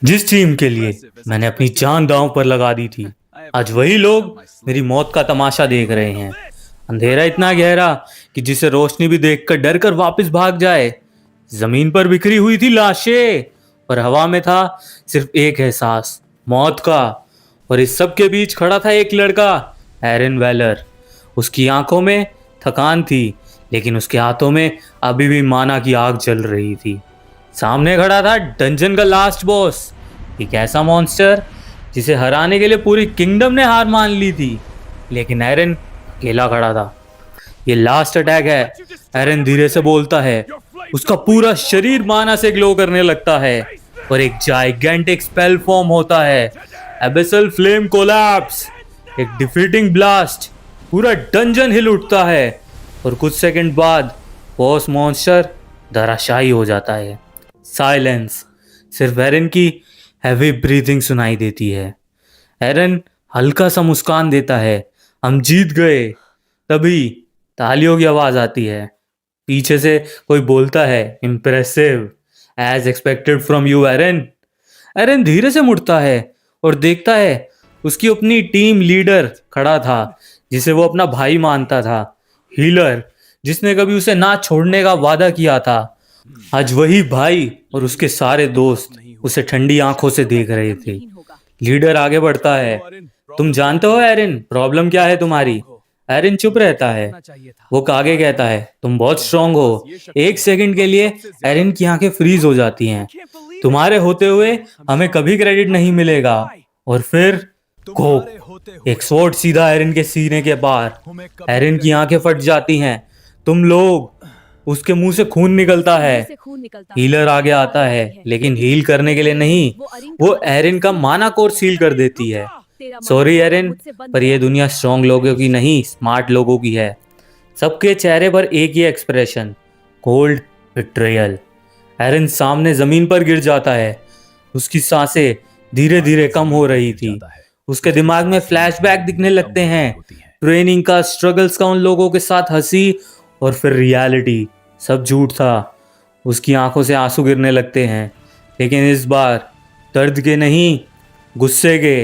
जिस टीम के लिए मैंने अपनी जान दांव पर लगा दी थी, आज वही लोग मेरी मौत का तमाशा देख रहे हैं। अंधेरा इतना गहरा कि जिसे रोशनी भी देखकर डर कर वापस भाग जाए। जमीन पर बिखरी हुई थी लाशें और हवा में था सिर्फ एक एहसास, मौत का। और इस सब के बीच खड़ा था एक लड़का, एरन वेलर। उसकी आंखों में थकान थी, लेकिन उसके हाथों में अभी भी माना की आग जल रही थी। सामने खड़ा था डंजन का लास्ट बॉस, एक ऐसा मॉन्स्टर जिसे हराने के लिए पूरी किंगडम ने हार मान ली थी, लेकिन एरन अकेला खड़ा था। ये लास्ट अटैक है, एरन धीरे से बोलता है। उसका पूरा शरीर माना से ग्लो करने लगता है और एक जाइगेंटिक स्पेल फॉर्म होता है, एबिसल फ्लेम कोलैप्स। एक डिफीटिंग ब्लास्ट, पूरा डंजन हिल उठता है और कुछ सेकंड बाद बॉस मॉन्स्टर धराशायी हो जाता है। साइलेंस, सिर्फ एरन की हैवी ब्रीथिंग सुनाई देती है। एरन हल्का सा मुस्कान देता है, हम जीत गए। तभी तालियों की आवाज आती है। पीछे से कोई बोलता है, impressive, as expected from you Aaron. Aaron धीरे से मुड़ता है और देखता है उसकी अपनी टीम लीडर खड़ा था, जिसे वो अपना भाई मानता था। हीलर, जिसने कभी उसे ना छोड़ने का वादा किया था। आज वही भाई और उसके सारे दोस्त उसे ठंडी आंखों से देख रहे थे। लीडर आगे बढ़ता है, तुम जानते हो एरिन, प्रॉब्लम क्या है तुम्हारी? एरिन चुप रहता है। वो आगे कहता है, तुम बहुत स्ट्रांग हो। एक सेकंड के लिए एरिन की आंखें फ्रीज हो जाती हैं। तुम्हारे होते हुए हमें कभी क्रेडिट नहीं मिलेगा। और फिर को एक स्वॉर्ड सीधा एरिन के सीने के पार। एरिन की आंखें फट जाती हैं। तुम लोग, उसके मुंह से खून निकलता है। हीलर आगे आता है, लेकिन हील करने के लिए नहीं, वो एरिन का माना कोर सील कर देती है। सॉरी एरिन, पर ये दुनिया स्ट्रॉन्ग लोगों की नहीं, स्मार्ट लोगों की है। सबके चेहरे पर एक ही एक्सप्रेशन, कोल्ड बिट्रेयल। एरिन सामने जमीन पर गिर जाता है। उसकी सांसें धीरे धीरे कम हो रही थी। उसके दिमाग में फ्लैशबैक दिखने लगते हैं, ट्रेनिंग का, स्ट्रगल्स का, उन लोगों के साथ हंसी, और फिर रियलिटी। सब झूठ था। उसकी आंखों से आंसू गिरने लगते हैं, लेकिन इस बार दर्द के नहीं, गुस्से के।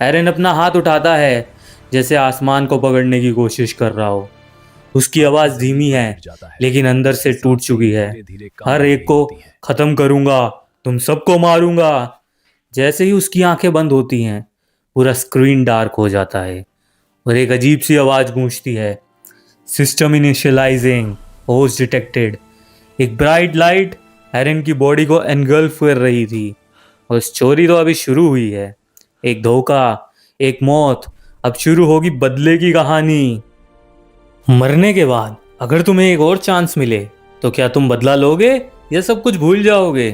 एरन अपना हाथ उठाता है, जैसे आसमान को पकड़ने की कोशिश कर रहा हो। उसकी आवाज धीमी है, लेकिन अंदर से टूट चुकी है। हर एक को खत्म करूंगा, तुम सबको मारूंगा। जैसे ही उसकी आंखें बंद होती हैं, पूरा स्क्रीन डार्क हो जाता है और एक अजीब सी आवाज गूंजती है, सिस्टम इनिशियलाइजिंग, होस्ट डिटेक्टेड। एक ब्राइट लाइट एरन की बॉडी को एनगल्फ कर रही थी और स्टोरी तो अभी शुरू हुई है। एक धोखा, एक मौत, अब शुरू होगी बदले की कहानी। मरने के बाद अगर तुम्हें एक और चांस मिले, तो क्या तुम बदला लोगे या सब कुछ भूल जाओगे?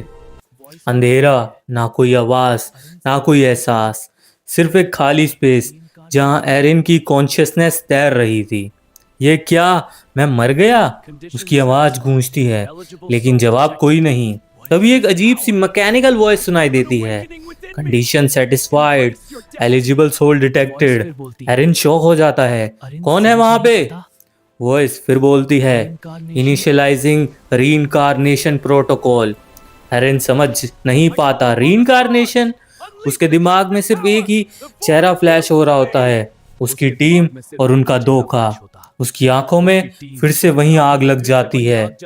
अंधेरा, ना कोई आवाज, ना कोई एहसास, सिर्फ एक खाली स्पेस जहां एरिन की कॉन्शियसनेस तैर रही थी। ये क्या, मैं मर गया? उसकी आवाज गूंजती है, लेकिन जवाब कोई नहीं। तभी एक अजीब सी मैकेनिकल वॉइस सुनाई देती है, condition satisfied, eligible soul detected. Erin shock हो जाता है, कौन है वहां पे? वॉइस फिर बोलती है, इनिशियलाइजिंग रीइंकार्नेशन प्रोटोकॉल। एरिन समझ नहीं पाता, रीइंकार्नेशन? उसके दिमाग में सिर्फ एक ही चेहरा फ्लैश हो रहा होता है, उसकी टीम और उनका धोखा। उसकी आंखों में फिर से वही आग लग जाती है।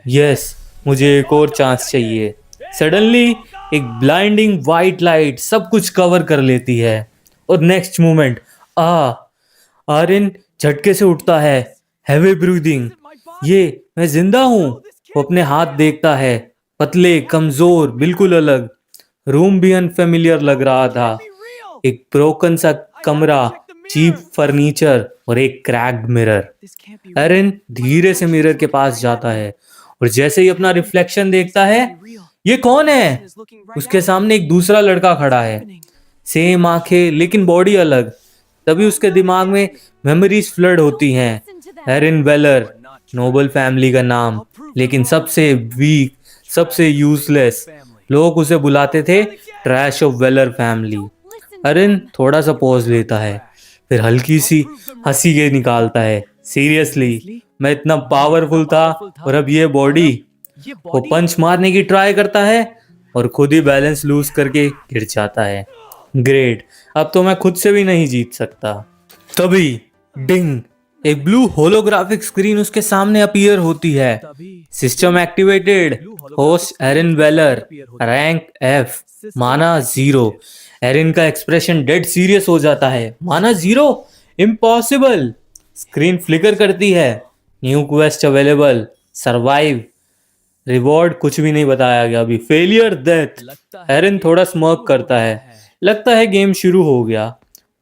यस, मुझे एक और चांस चाहिए। सडनली एक ब्लाइंडिंग वाइट लाइट सब कुछ कवर कर लेती है और नेक्स्ट मोमेंट आरिन झटके से उठता है, हैवी ब्रीदिंग। ये मैं जिंदा हूँ। वो अपने हाथ देखता है, पतले, कमजोर, बिल्कुल अलग। रूम भी अनफेमिलियर लग रहा था। एक ब्रोकन सा कमरा, चीप फर्नीचर और एक क्रैक्ड मिरर। एरन धीरे से मिरर के पास जाता है और जैसे ही अपना रिफ्लेक्शन देखता है, ये कौन है? उसके सामने एक दूसरा लड़का खड़ा है, सेम आंखें लेकिन बॉडी अलग। तभी उसके दिमाग में मेमोरीज फ्लड होती हैं। एरन वेलर, नोबल फैमिली का नाम, लेकिन सबसे वीक, सबसे यूजलेस। लोग उसे बुलाते थे ट्रैश ऑफ वेलर फैमिली। एरन थोड़ा सा पॉज लेता है, फिर हल्की सी हंसी के निकालता है, सीरियसली, मैं इतना पावरफुल था और अब ये बॉडी। वो पंच मारने की ट्राई करता है, और खुद ही बैलेंस लूज करके गिर जाता है। ग्रेट, अब तो मैं खुद से भी नहीं जीत सकता। तभी डिंग, एक ब्लू होलोग्राफिक स्क्रीन उसके सामने अपीयर होती है। System activated, host Erin Weller, rank F, mana 0। Erin का एक्सप्रेशन डेड सीरियस हो जाता है। माना 0, इम्पॉसिबल। स्क्रीन फ्लिकर करती है। New quest available, survive, reward कुछ भी नहीं बताया गया अभी। Failure death. एरिन थोड़ा स्मर्क करता है, लगता है गेम शुरू हो गया।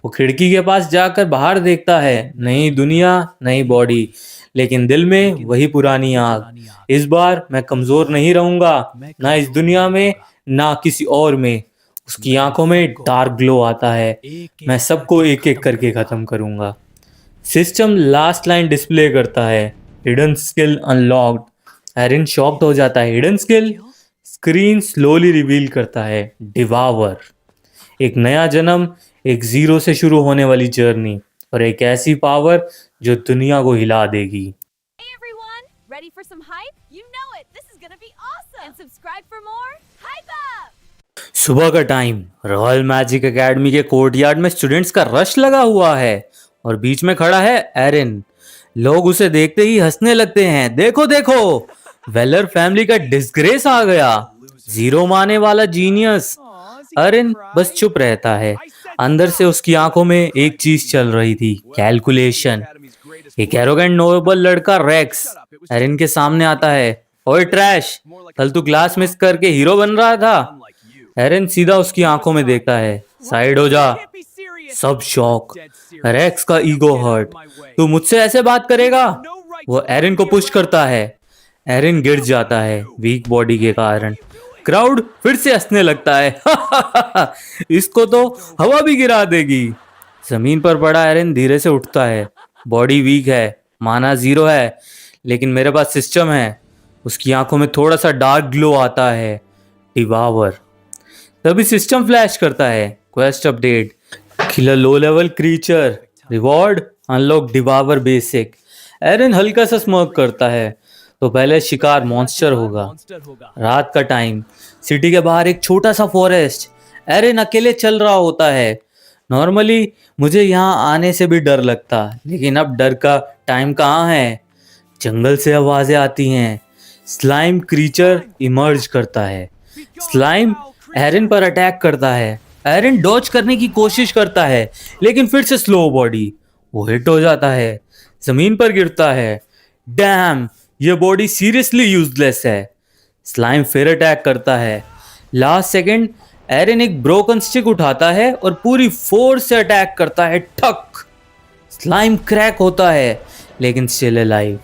वो खिड़की के पास जाकर बाहर देखता है, नई दुनिया, नई बॉडी, लेकिन दिल में वही पुरानी आग। इस बार मैं कमजोर नहीं रहूंगा, ना इस दुनिया में ना किसी और में। उसकी आंखों में डार्क ग्लो आता है। मैं सबको एक एक करके खत्म करूंगा। सिस्टम लास्ट लाइन डिस्प्ले करता है, hidden skill unlocked. Erin shocked हो जाता है। Hidden skill? Screen slowly reveal करता है, डिवावर। एक नया जन्म, एक 0 से शुरू होने वाली जर्नी, और एक ऐसी पावर जो दुनिया को हिला देगी। Hey everyone, ready for some hype? You know it. This is gonna be awesome. And subscribe for more hype up. सुबह का टाइम, रॉयल मैजिक एकेडमी के कोर्टयार्ड में स्टूडेंट्स का रश लगा हुआ है और बीच में खड़ा है एरिन। लोग उसे देखते ही हंसने लगते हैं। देखो देखो, वेलर फैमिली का डिस्ग्रेस आ गया, 0 माने वाला जीनियस। एरिन बस चुप रहता है। अंदर से उसकी आंखों में एक चीज चल रही थी, कैलकुलेशन। एक एरोगेंट नोबल लड़का रेक्स एरिन के सामने आता है। ओए ट्रैश, कल तू क्लास मिस करके हीरो बन रहा था। एरिन सीधा उसकी आंखों में देखता है। साइड हो जा। सब शॉक। रेक्स का ईगो हर्ट। तू मुझसे ऐसे बात करेगा? वो एरिन को पुश करता है। एरिन गिर जाता है वीक बॉडी के कारण। क्राउड फिर से हंसने लगता है। इसको तो हवा भी गिरा देगी। जमीन पर पड़ा एरिन धीरे से उठता है। बॉडी वीक है, माना 0 है, लेकिन मेरे पास सिस्टम है। उसकी आंखों में थोड़ा सा डार्क ग्लो आता है, डिवावर। तभी सिस्टम फ्लैश करता है, quest update, killer low level creature, reward unlock devour basic. Erin हल्का सा स्मर्क करता है, तो पहले शिकार मॉन्स्टर होगा। रात का टाइम, सिटी के बाहर एक छोटा सा फॉरेस्ट। एरिन अकेले चल रहा होता है। नॉर्मली मुझे यहाँ आने से भी डर लगता, लेकिन अब डर का टाइम कहाँ है। जंगल से आवाजें आती हैं। स्लाइम क्रीचर इमर्ज करता है। स्लाइम एरिन पर अटैक करता है। एरिन डॉज करने की कोशिश करता है, लेकिन फिर से स्लो बॉडी। वो हिट हो जाता है, जमीन पर गिरता है। डैम, ये बॉडी सीरियसली यूजलेस है। स्लाइम फिर अटैक करता है। लास्ट सेकंड एरिन एक ब्रोकन स्टिक उठाता है और पूरी फोर्स से अटैक करता है। ठक, स्लाइम क्रैक होता है, लेकिन still alive.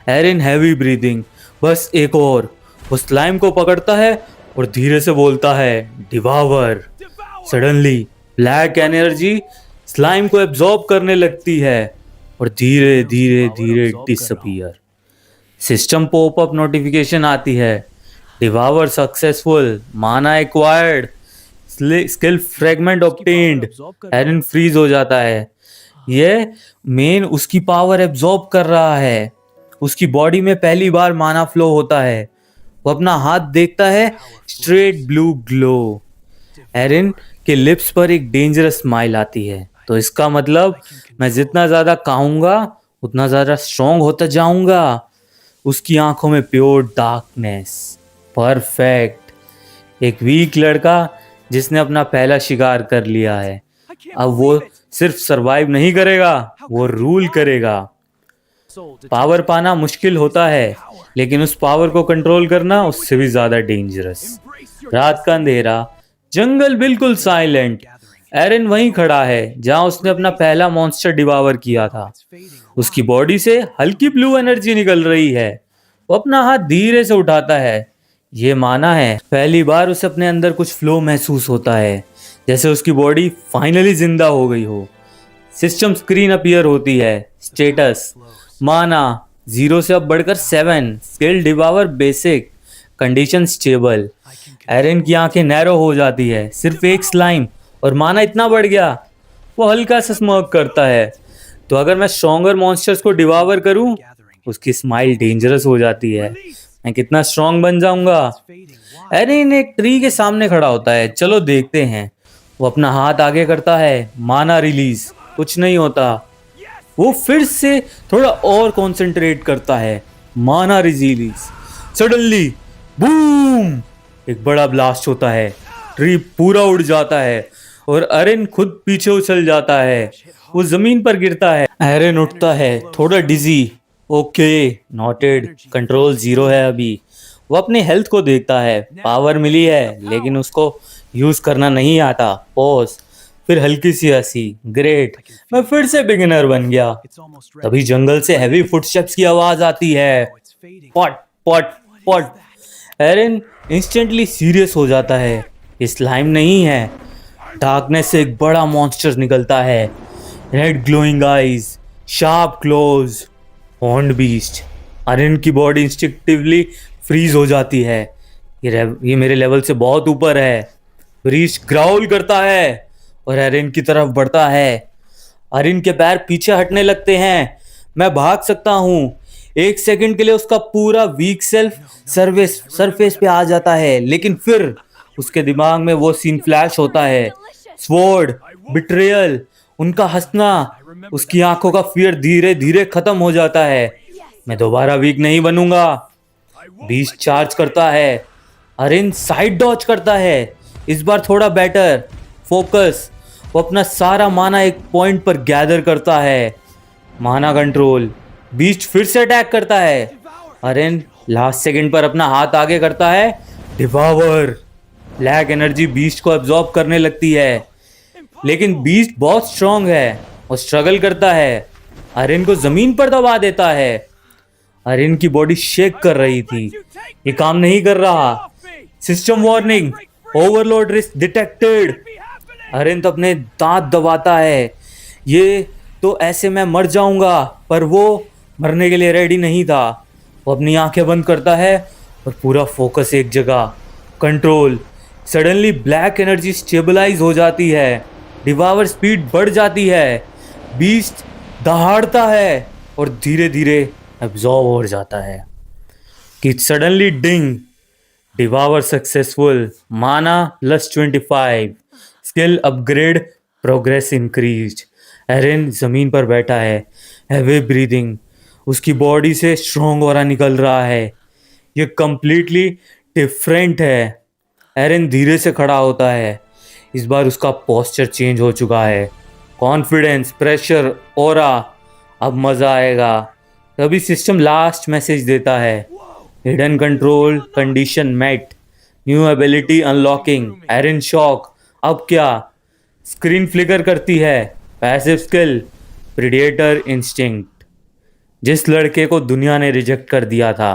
Erin heavy breathing, बस एक और। वो स्लाइम को पकड़ता है और धीरे से बोलता है, devour. Suddenly black energy slime को एब्जॉर्ब करने लगती है और धीरे धीरे धीरे डिसअपीयर। सिस्टम पॉपअप नोटिफिकेशन आती है, devour successful, mana acquired, skill fragment obtained. Erin freeze हो जाता है। ये मेन उसकी पावर एब्जॉर्ब कर रहा है। उसकी बॉडी में पहली बार माना फ्लो होता है। वो अपना हाथ देखता है, स्ट्रेट ब्लू ग्लो। एरिन के लिप्स पर एक डेंजरस स्माइल आती है। तो इसका मतलब मैं जितना ज्यादा खाऊंगा उतना ज्यादा स्ट्रॉन्ग होता जाऊंगा। उसकी आंखों में प्योर डार्कनेस। परफेक्ट। एक वीक लड़का जिसने अपना पहला शिकार कर लिया है। अब वो सिर्फ सरवाइव नहीं करेगा, वो रूल करेगा। पावर पाना मुश्किल होता है, लेकिन उस पावर को कंट्रोल करना उससे भी ज्यादा डेंजरस। रात का अंधेरा, जंगल बिल्कुल साइलेंट। एरिन वहीं खड़ा है जहां उसने अपना पहला मॉन्स्टर डिवावर किया था। उसकी बॉडी से हल्की ब्लू एनर्जी निकल रही है। वो अपना हाथ धीरे से उठाता है। ये माना है पहली बार उसे अपने अंदर कुछ फ्लो महसूस होता है, जैसे उसकी बॉडी फाइनली जिंदा हो गई हो। सिस्टम स्क्रीन अपीयर होती है। स्टेटस, माना 0 से अब बढ़कर 7, skill devour basic, condition stable. Erin की आंखें नैरो हो जाती है। सिर्फ एक स्लाइम और माना इतना बढ़ गया। वो हल्का सा स्मर्क करता है। तो अगर मैं स्ट्रॉन्गर मॉन्स्टर्स को डिवावर करूं, उसकी स्माइल डेंजरस हो जाती है। मैं कितना स्ट्रॉन्ग बन जाऊंगा। एरिन एक ट्री के सामने खड़ा होता है। चलो देखते हैं। वो अपना हाथ आगे करता है, माना रिलीज, कुछ नहीं होता। वो फिर से थोड़ा और कंसंट्रेट करता है, माना रिलीज। सडनली बूम, एक बड़ा ब्लास्ट होता है, ट्री पूरा उड़ जाता है और एरिन खुद पीछे उछल जाता है। वो जमीन पर गिरता है। एरिन उठता है, थोड़ा डिजी। ओके, नोटेड, कंट्रोल 0 है अभी। वो अपनी हेल्थ को देखता है, पावर मिली है लेकिन उसको यूज करना नहीं आता। पॉज, फिर हल्की सी हंसी। ग्रेट, मैं फिर से बिगिनर बन गया। तभी जंगल से हैवी फुटस्टेप्स की आवाज आती है। पॉट पॉट पॉट। एरिन इंस्टेंटली सीरियस हो जाता है। ये स्लाइम नहीं है, डार्कनेस से एक बड़ा मॉन्स्टर निकलता है। Red glowing eyes, sharp claws, horned beast. Erin की बॉडी इंस्टिंक्टिवली फ्रीज हो जाती है। ये मेरे लेवल से बहुत ऊपर है। ब्रीस्ट ग्राउल करता है और एरिन की तरफ बढ़ता है। एरिन के पैर पीछे हटने लगते हैं। मैं भाग सकता हूँ। एक सेकंड के लिए उसका पूरा वीक सेल्फ सरफेस पे आ जाता है, लेकिन फिर उसके दिमाग में वो सीन फ्लैश होता है। स्वॉर्ड, बिट्रेयल, उनका हंसना, उसकी आंखों का फियर धीरे धीरे खत्म हो जाता है। मैं दोबारा वीक नहीं बनूंगा। बीस्ट चार्ज करता है। एरिन साइड डॉज करता है, इस बार थोड़ा बेटर। फोकस, वो अपना सारा माना एक पॉइंट पर गैदर करता है। माना कंट्रोल। बीस्ट फिर से अटैक करता है। एरिन लास्ट सेकंड पर अपना हाथ आगे करता है। डिवावर। ब्लैक एनर्जी बीस्ट को एब्जॉर्ब करने लगती है, लेकिन बीस्ट बहुत स्ट्रांग है और स्ट्रगल करता है। एरिन को जमीन पर दबा देता है। एरिन की बॉडी शेक कर रही थी। ये काम नहीं कर रहा। System warning, overload risk detected. Erin तो अपने दांत दबाता है। ये तो ऐसे मैं मर जाऊंगा, पर वो मरने के लिए रेडी नहीं था। वो अपनी आंखें बंद करता है और पूरा फोकस एक जगह। Control. Suddenly black energy stabilize हो जाती है। डिवावर स्पीड बढ़ जाती है। बीस्ट दहाड़ता है और धीरे धीरे एब्जॉर्ब हो जाता है। कि सडनली डिंग, devour successful, mana +25, skill upgrade, progress increased. Erin जमीन पर बैठा है, हैवी ब्रीदिंग, उसकी बॉडी से स्ट्रॉन्ग ऑरा निकल रहा है। ये कंप्लीटली डिफरेंट है। एरिन धीरे से खड़ा होता है। इस बार उसका पोस्चर चेंज हो चुका है। कॉन्फिडेंस, प्रेशर, ऑरा, अब मजा आएगा। तभी सिस्टम लास्ट मैसेज देता है। Hidden control condition met, new ability unlocking. Erin shock, अब क्या? स्क्रीन फ्लिकर करती है। Passive skill, predator instinct. जिस लड़के को दुनिया ने रिजेक्ट कर दिया था,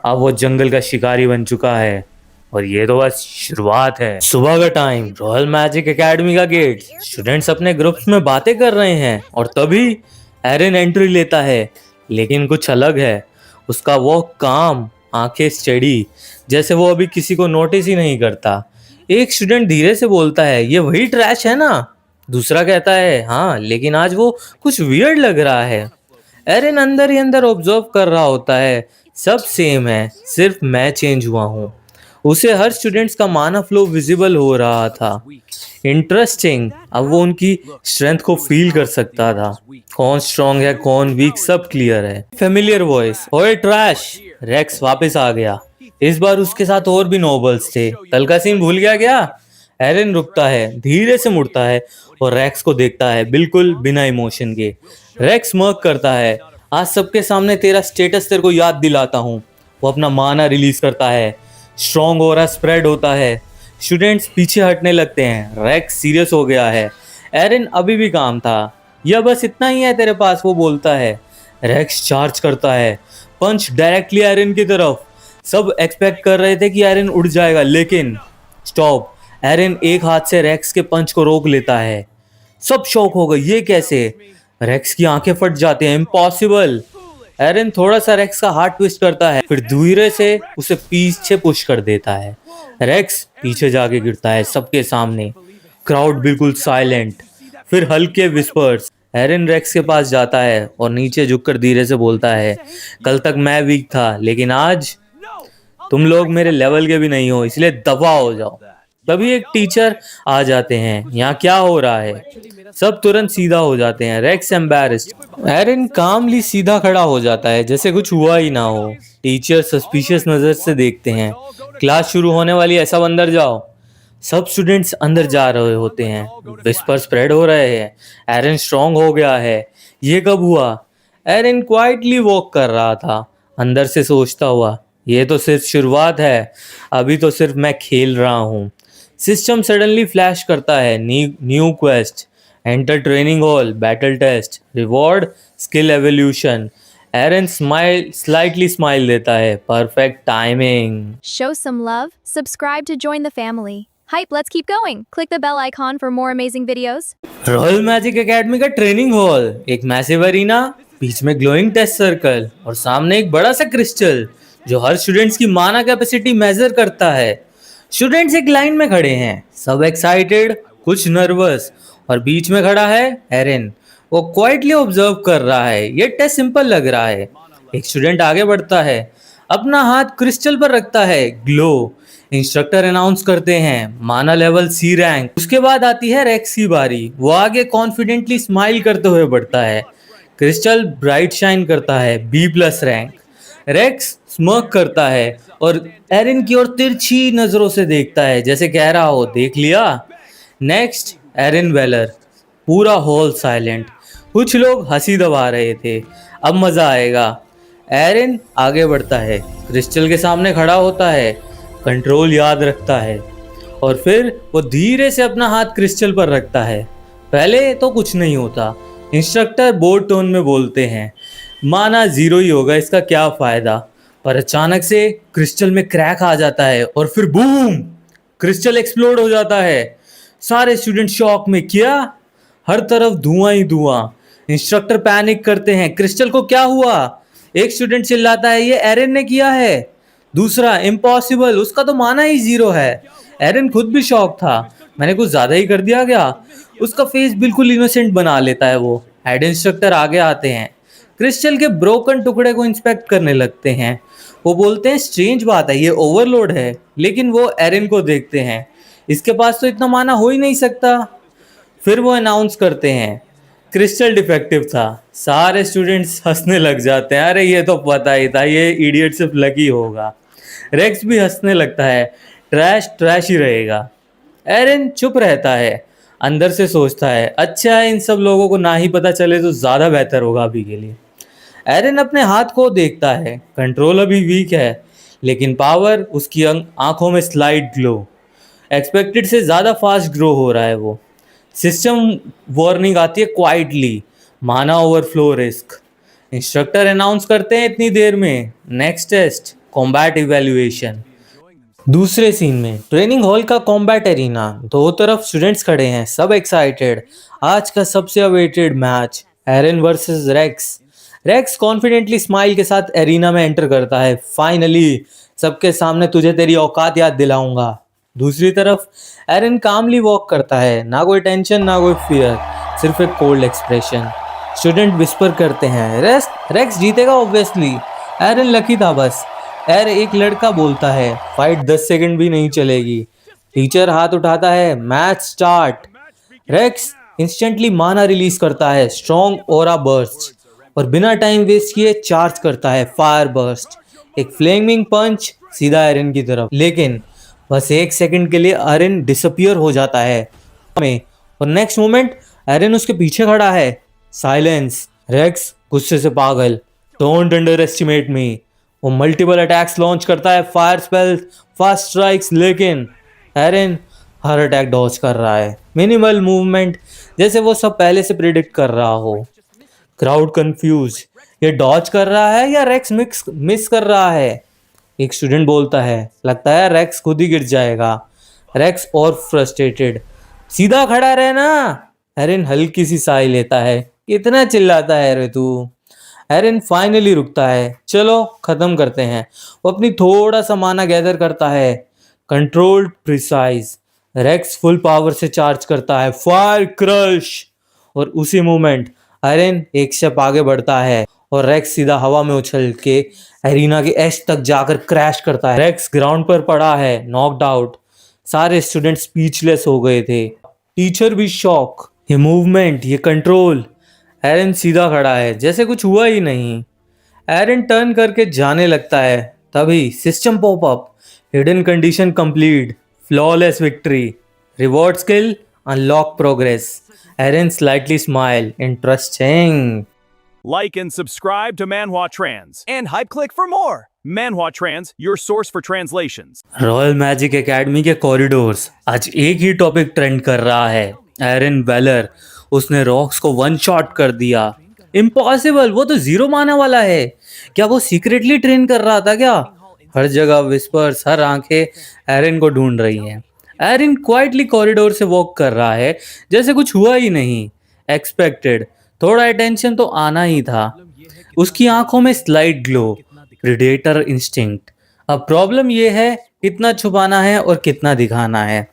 अब वो जंगल का शिकारी बन चुका है। और ये तो बस शुरुआत है। सुबह का टाइम, रॉयल मैजिक एकेडमी का गेट। स्टूडेंट्स अपने ग्रुप्स में बातें कर रहे हैं और तभी एरिन एंट्री लेता है, लेकिन कुछ अलग है। उसका वो काम, आंखें स्टेडी, जैसे वो अभी किसी को नोटिस ही नहीं करता। एक स्टूडेंट धीरे से बोलता है, ये वही ट्रैश है ना? दूसरा कहता है, हाँ, लेकिन आज वो कुछ वियर्ड लग रहा है। एरिन अंदर ही अंदर ऑब्जर्व कर रहा होता है, सब सेम है, सिर्फ मैं चेंज हुआ हूँ। उसे हर स्टूडेंट्स का माना फ्लो विजिबल हो रहा था। इंटरेस्टिंग, अब वो उनकी स्ट्रेंथ को फील कर सकता था। कौन स्ट्रांग है, कौन वीक, सब क्लियर है। फेमिलियर वॉइस, ओए ट्रैश। रेक्स वापस आ गया। इस बार उसके साथ और भी नोबल्स थे। कल का सीन भूल गया क्या? एरिन रुकता है, धीरे से मुड़ता है और रेक्स को देखता है, बिल्कुल बिना इमोशन के। रेक्स मर्क करता है, आज सबके सामने तेरा स्टेटस तेरे को याद दिलाता हूँ। वो अपना माना रिलीज करता है। स्ट्रॉन्ग ऑरा स्प्रेड होता है। स्टूडेंट्स पीछे हटने लगते हैं। रेक्स सीरियस हो गया है। एरिन अभी भी काम था। यह बस इतना ही है तेरे पास, वो बोलता है। रेक्स चार्ज करता है, पंच डायरेक्टली एरिन की तरफ। सब एक्सपेक्ट कर रहे थे कि एरिन उड़ जाएगा, लेकिन स्टॉप। एरिन एक हाथ से रेक्स के पंच को रोक लेता है। सब शॉक हो गए, ये कैसे? रेक्स की आंखें फट जाती हैं। इम्पॉसिबल। एरिन थोड़ा सा रेक्स का हाथ ट्विस्ट करता है, फिर धीरे से उसे पीछे पुश कर देता है। रेक्स पीछे जाके गिरता है सबके सामने। क्राउड बिल्कुल साइलेंट। फिर हल्के विस्पर्स। एरिन रेक्स के पास जाता है और नीचे झुककर धीरे से बोलता है, कल तक मैं वीक था, लेकिन आज तुम लोग मेरे लेवल के भी नहीं हो, इसलिए दफा हो जाओ। तभी एक टीचर आ जाते हैं, यहाँ क्या हो रहा है? सब तुरंत सीधा हो जाते हैं। Racks embarrassed. एरिन कामली सीधा खड़ा हो जाता है जैसे कुछ हुआ ही ना हो। टीचर सस्पिशियस नजर से देखते हैं। क्लास शुरू होने वाली है, सब अंदर जाओ। सब स्टूडेंट्स अंदर जा रहे होते हैं। विस्पर स्प्रेड हो रहे हैं। एरिन स्ट्रांग हो गया है। ये कब हुआ? एरिन क्वाइटली वॉक कर रहा था, अंदर से सोचता हुआ, ये तो सिर्फ शुरुआत है, अभी तो सिर्फ मैं खेल रहा हूँ। सिस्टम सडनली फ्लैश करता है, new quest, enter training hall, battle test, reward, skill evolution. Aaron slightly smile देता है, perfect timing. Show some love, subscribe to join the family. Hype, let's keep going. Click the bell icon for more amazing videos. Royal magic academy का training hall, एक massive arena, बीच में glowing test circle और सामने एक बड़ा सा crystal जो हर students की माना कैपेसिटी मेजर करता है। स्टूडेंट्स एक लाइन में खड़े हैं, सब एक्साइटेड, कुछ नर्वस, और बीच में खड़ा है एरन। वो क्वाइटली ऑब्जर्व कर रहा है। ये टेस्ट सिंपल लग रहा है। एक स्टूडेंट आगे बढ़ता है, अपना हाथ क्रिस्टल पर रखता है, ग्लो। इंस्ट्रक्टर अनाउंस करते हैं, माना लेवल सी रैंक। उसके बाद आती है रेक्स की बारी। वो आगे कॉन्फिडेंटली स्माइल करते हुए बढ़ता है। क्रिस्टल ब्राइट शाइन करता है, B plus rank. Rex smirk करता है और एरिन की ओर तिरछी नजरों से देखता है, जैसे कह रहा हो, देख लिया। Next Erin Weller. पूरा हॉल साइलेंट। कुछ लोग हंसी दबा रहे थे। अब मजा आएगा। एरिन आगे बढ़ता है, क्रिस्टल के सामने खड़ा होता है, कंट्रोल याद रखता है और फिर वो धीरे से अपना हाथ क्रिस्टल पर रखता है। पहले तो कुछ नहीं होता। इंस्ट्रक्टर बोर्ड टोन में बोलते हैं, माना 0 ही होगा, इसका क्या फायदा। पर अचानक से क्रिस्टल में क्रैक आ जाता है और फिर बूम, क्रिस्टल एक्सप्लोड हो जाता है। सारे स्टूडेंट शॉक में, क्या? हर तरफ धुआं ही धुआं। इंस्ट्रक्टर पैनिक करते हैं, क्रिस्टल को क्या हुआ? एक स्टूडेंट चिल्लाता है, ये एरन ने किया है। दूसरा, इम्पॉसिबल, उसका तो माना ही 0 है। एरन खुद भी शॉक था, मैंने कुछ ज्यादा ही कर दिया क्या? उसका फेस बिल्कुल इनोसेंट बना लेता है वो। हेड इंस्ट्रक्टर आगे आते हैं, क्रिस्टल के ब्रोकन टुकड़े को इंस्पेक्ट करने लगते हैं। वो बोलते हैं, स्ट्रेंज बात है, ये ओवरलोड है। लेकिन वो एरन को देखते हैं, इसके पास तो इतना माना हो ही नहीं सकता। फिर वो अनाउंस करते हैं, क्रिस्टल डिफेक्टिव था। सारे स्टूडेंट्स हंसने लग जाते हैं, अरे ये तो पता ही था, ये इडियट सिर्फ लकी होगा। रेक्स भी हंसने लगता है, ट्रैश ट्रैश ही रहेगा। एरन चुप रहता है, अंदर से सोचता है, अच्छा है इन सब लोगों को ना ही पता चले तो ज़्यादा बेहतर होगा अभी के लिए। एरन अपने हाथ को देखता है, कंट्रोल अभी वीक है, लेकिन पावर, उसकी आंखों में स्लाइड ग्लो। एक्सपेक्टेड से ज़्यादा फास्ट ग्रो हो रहा है वो। सिस्टम वार्निंग आती है क्वाइटली, माना ओवरफ्लो रिस्क। इंस्ट्रक्टर अनाउंस करते हैं, इतनी देर में नेक्स्ट टेस्ट, कॉम्बैट इवैल्यूएशन। दूसरे सीन में ट्रेनिंग हॉल का कॉम्बैट एरिना, दो तरफ स्टूडेंट्स खड़े हैं, सब एक्साइटेड। आज का सबसे awaited match, Aaron versus Rex. Rex confidently smile के साथ एरिना में एंटर करता है, फाइनली सबके सामने तुझे तेरी औकात याद दिलाऊंगा। दूसरी तरफ एरन कामली वॉक करता है, ना कोई टेंशन ना कोई फियर, सिर्फ एक कोल्ड एक्सप्रेशन। स्टूडेंट विस्पर करते हैं, रेक्स जीतेगा ऑब्वियसली। एरन लकी था बस। एक लड़का बोलता है, फाइट 10 सेकंड भी नहीं चलेगी। टीचर हाथ उठाता है, मैच स्टार्ट। रेक्स इंस्टेंटली माना रिलीज करता है, स्ट्रॉन्ग ओरा बर्स्ट, और बिना टाइम वेस्ट किए चार्ज करता है, फायर बर्स्ट। एक फ्लेमिंग पंच सीधा एरन की तरफ, लेकिन बस 1 सेकंड के लिए एरन डिसअपियर हो जाता है में, और नेक्स्ट मोमेंट एरन उसके पीछे खड़ा है। साइलेंस। रेक्स गुस्से से पागल, डोंट अंडर एस्टिमेट मी। वो मल्टीपल अटैक्स लॉन्च करता है, फायर स्पेल्स, फास्ट स्ट्राइक्स, लेकिन एरन हर अटैक डॉज कर रहा है। मिनिमल मूवमेंट, जैसे वो सब पहले से प्रिडिक्ट कर रहा हो। क्राउड कंफ्यूज, ये डॉज कर रहा है या रेक्स मिस कर रहा है? एक स्टूडेंट बोलता है, लगता है रेक्स खुद ही गिर जाएगा। रेक्स और फ्रस्ट्रेटेड, सीधा खड़ा रहना। एरन हल्की सी साई लेता है, कितना चिल्लाता है रे तू। एरन फाइनली रुकता है, चलो खत्म करते हैं। वो अपनी थोड़ा सा माना गैदर करता है, controlled precise. Rex full power से चार्ज करता है, फायर क्रश, और उसी मोमेंट एरन एक स्टेप आगे बढ़ता है और रेक्स सीधा हवा में उछल के एरिना के एज तक जाकर क्रैश करता है। रेक्स ग्राउंड पर पड़ा है, नॉकड आउट। सारे स्टूडेंट स्पीचलेस हो गए थे, टीचर भी शॉक। ये मूवमेंट, ये कंट्रोल। एरन सीधा खड़ा है जैसे कुछ हुआ ही नहीं। एरन टर्न करके जाने लगता है, तभी system pop up. Hidden condition complete, flawless victory, reward skill, unlock progress. Erin slightly smile, interesting. Like and subscribe to Manhwa Trans and hype click for more. Manhwa Trans, your source for translations. Royal magic academy के corridors आज एक ही topic trend कर रहा है, Aaron velar. उसने rocks को one shot कर दिया। इम्पॉसिबल, वो तो जीरो माना वाला है। क्या वो सीक्रेटली ट्रेन कर रहा था क्या? हर जगह विस्पर्स, हर आंखें एरन को ढूंढ रही हैं। एरन क्वाइटली कॉरिडोर से वॉक कर रहा है जैसे कुछ हुआ ही नहीं। एक्सपेक्टेड, थोड़ा अटेंशन तो आना ही था। उसकी आंखों में स्लाइट ग्लो, प्रेडेटर इंस्टिंक्ट। अब प्रॉब्लम ये है कितना छुपाना है और कितना दिखाना है।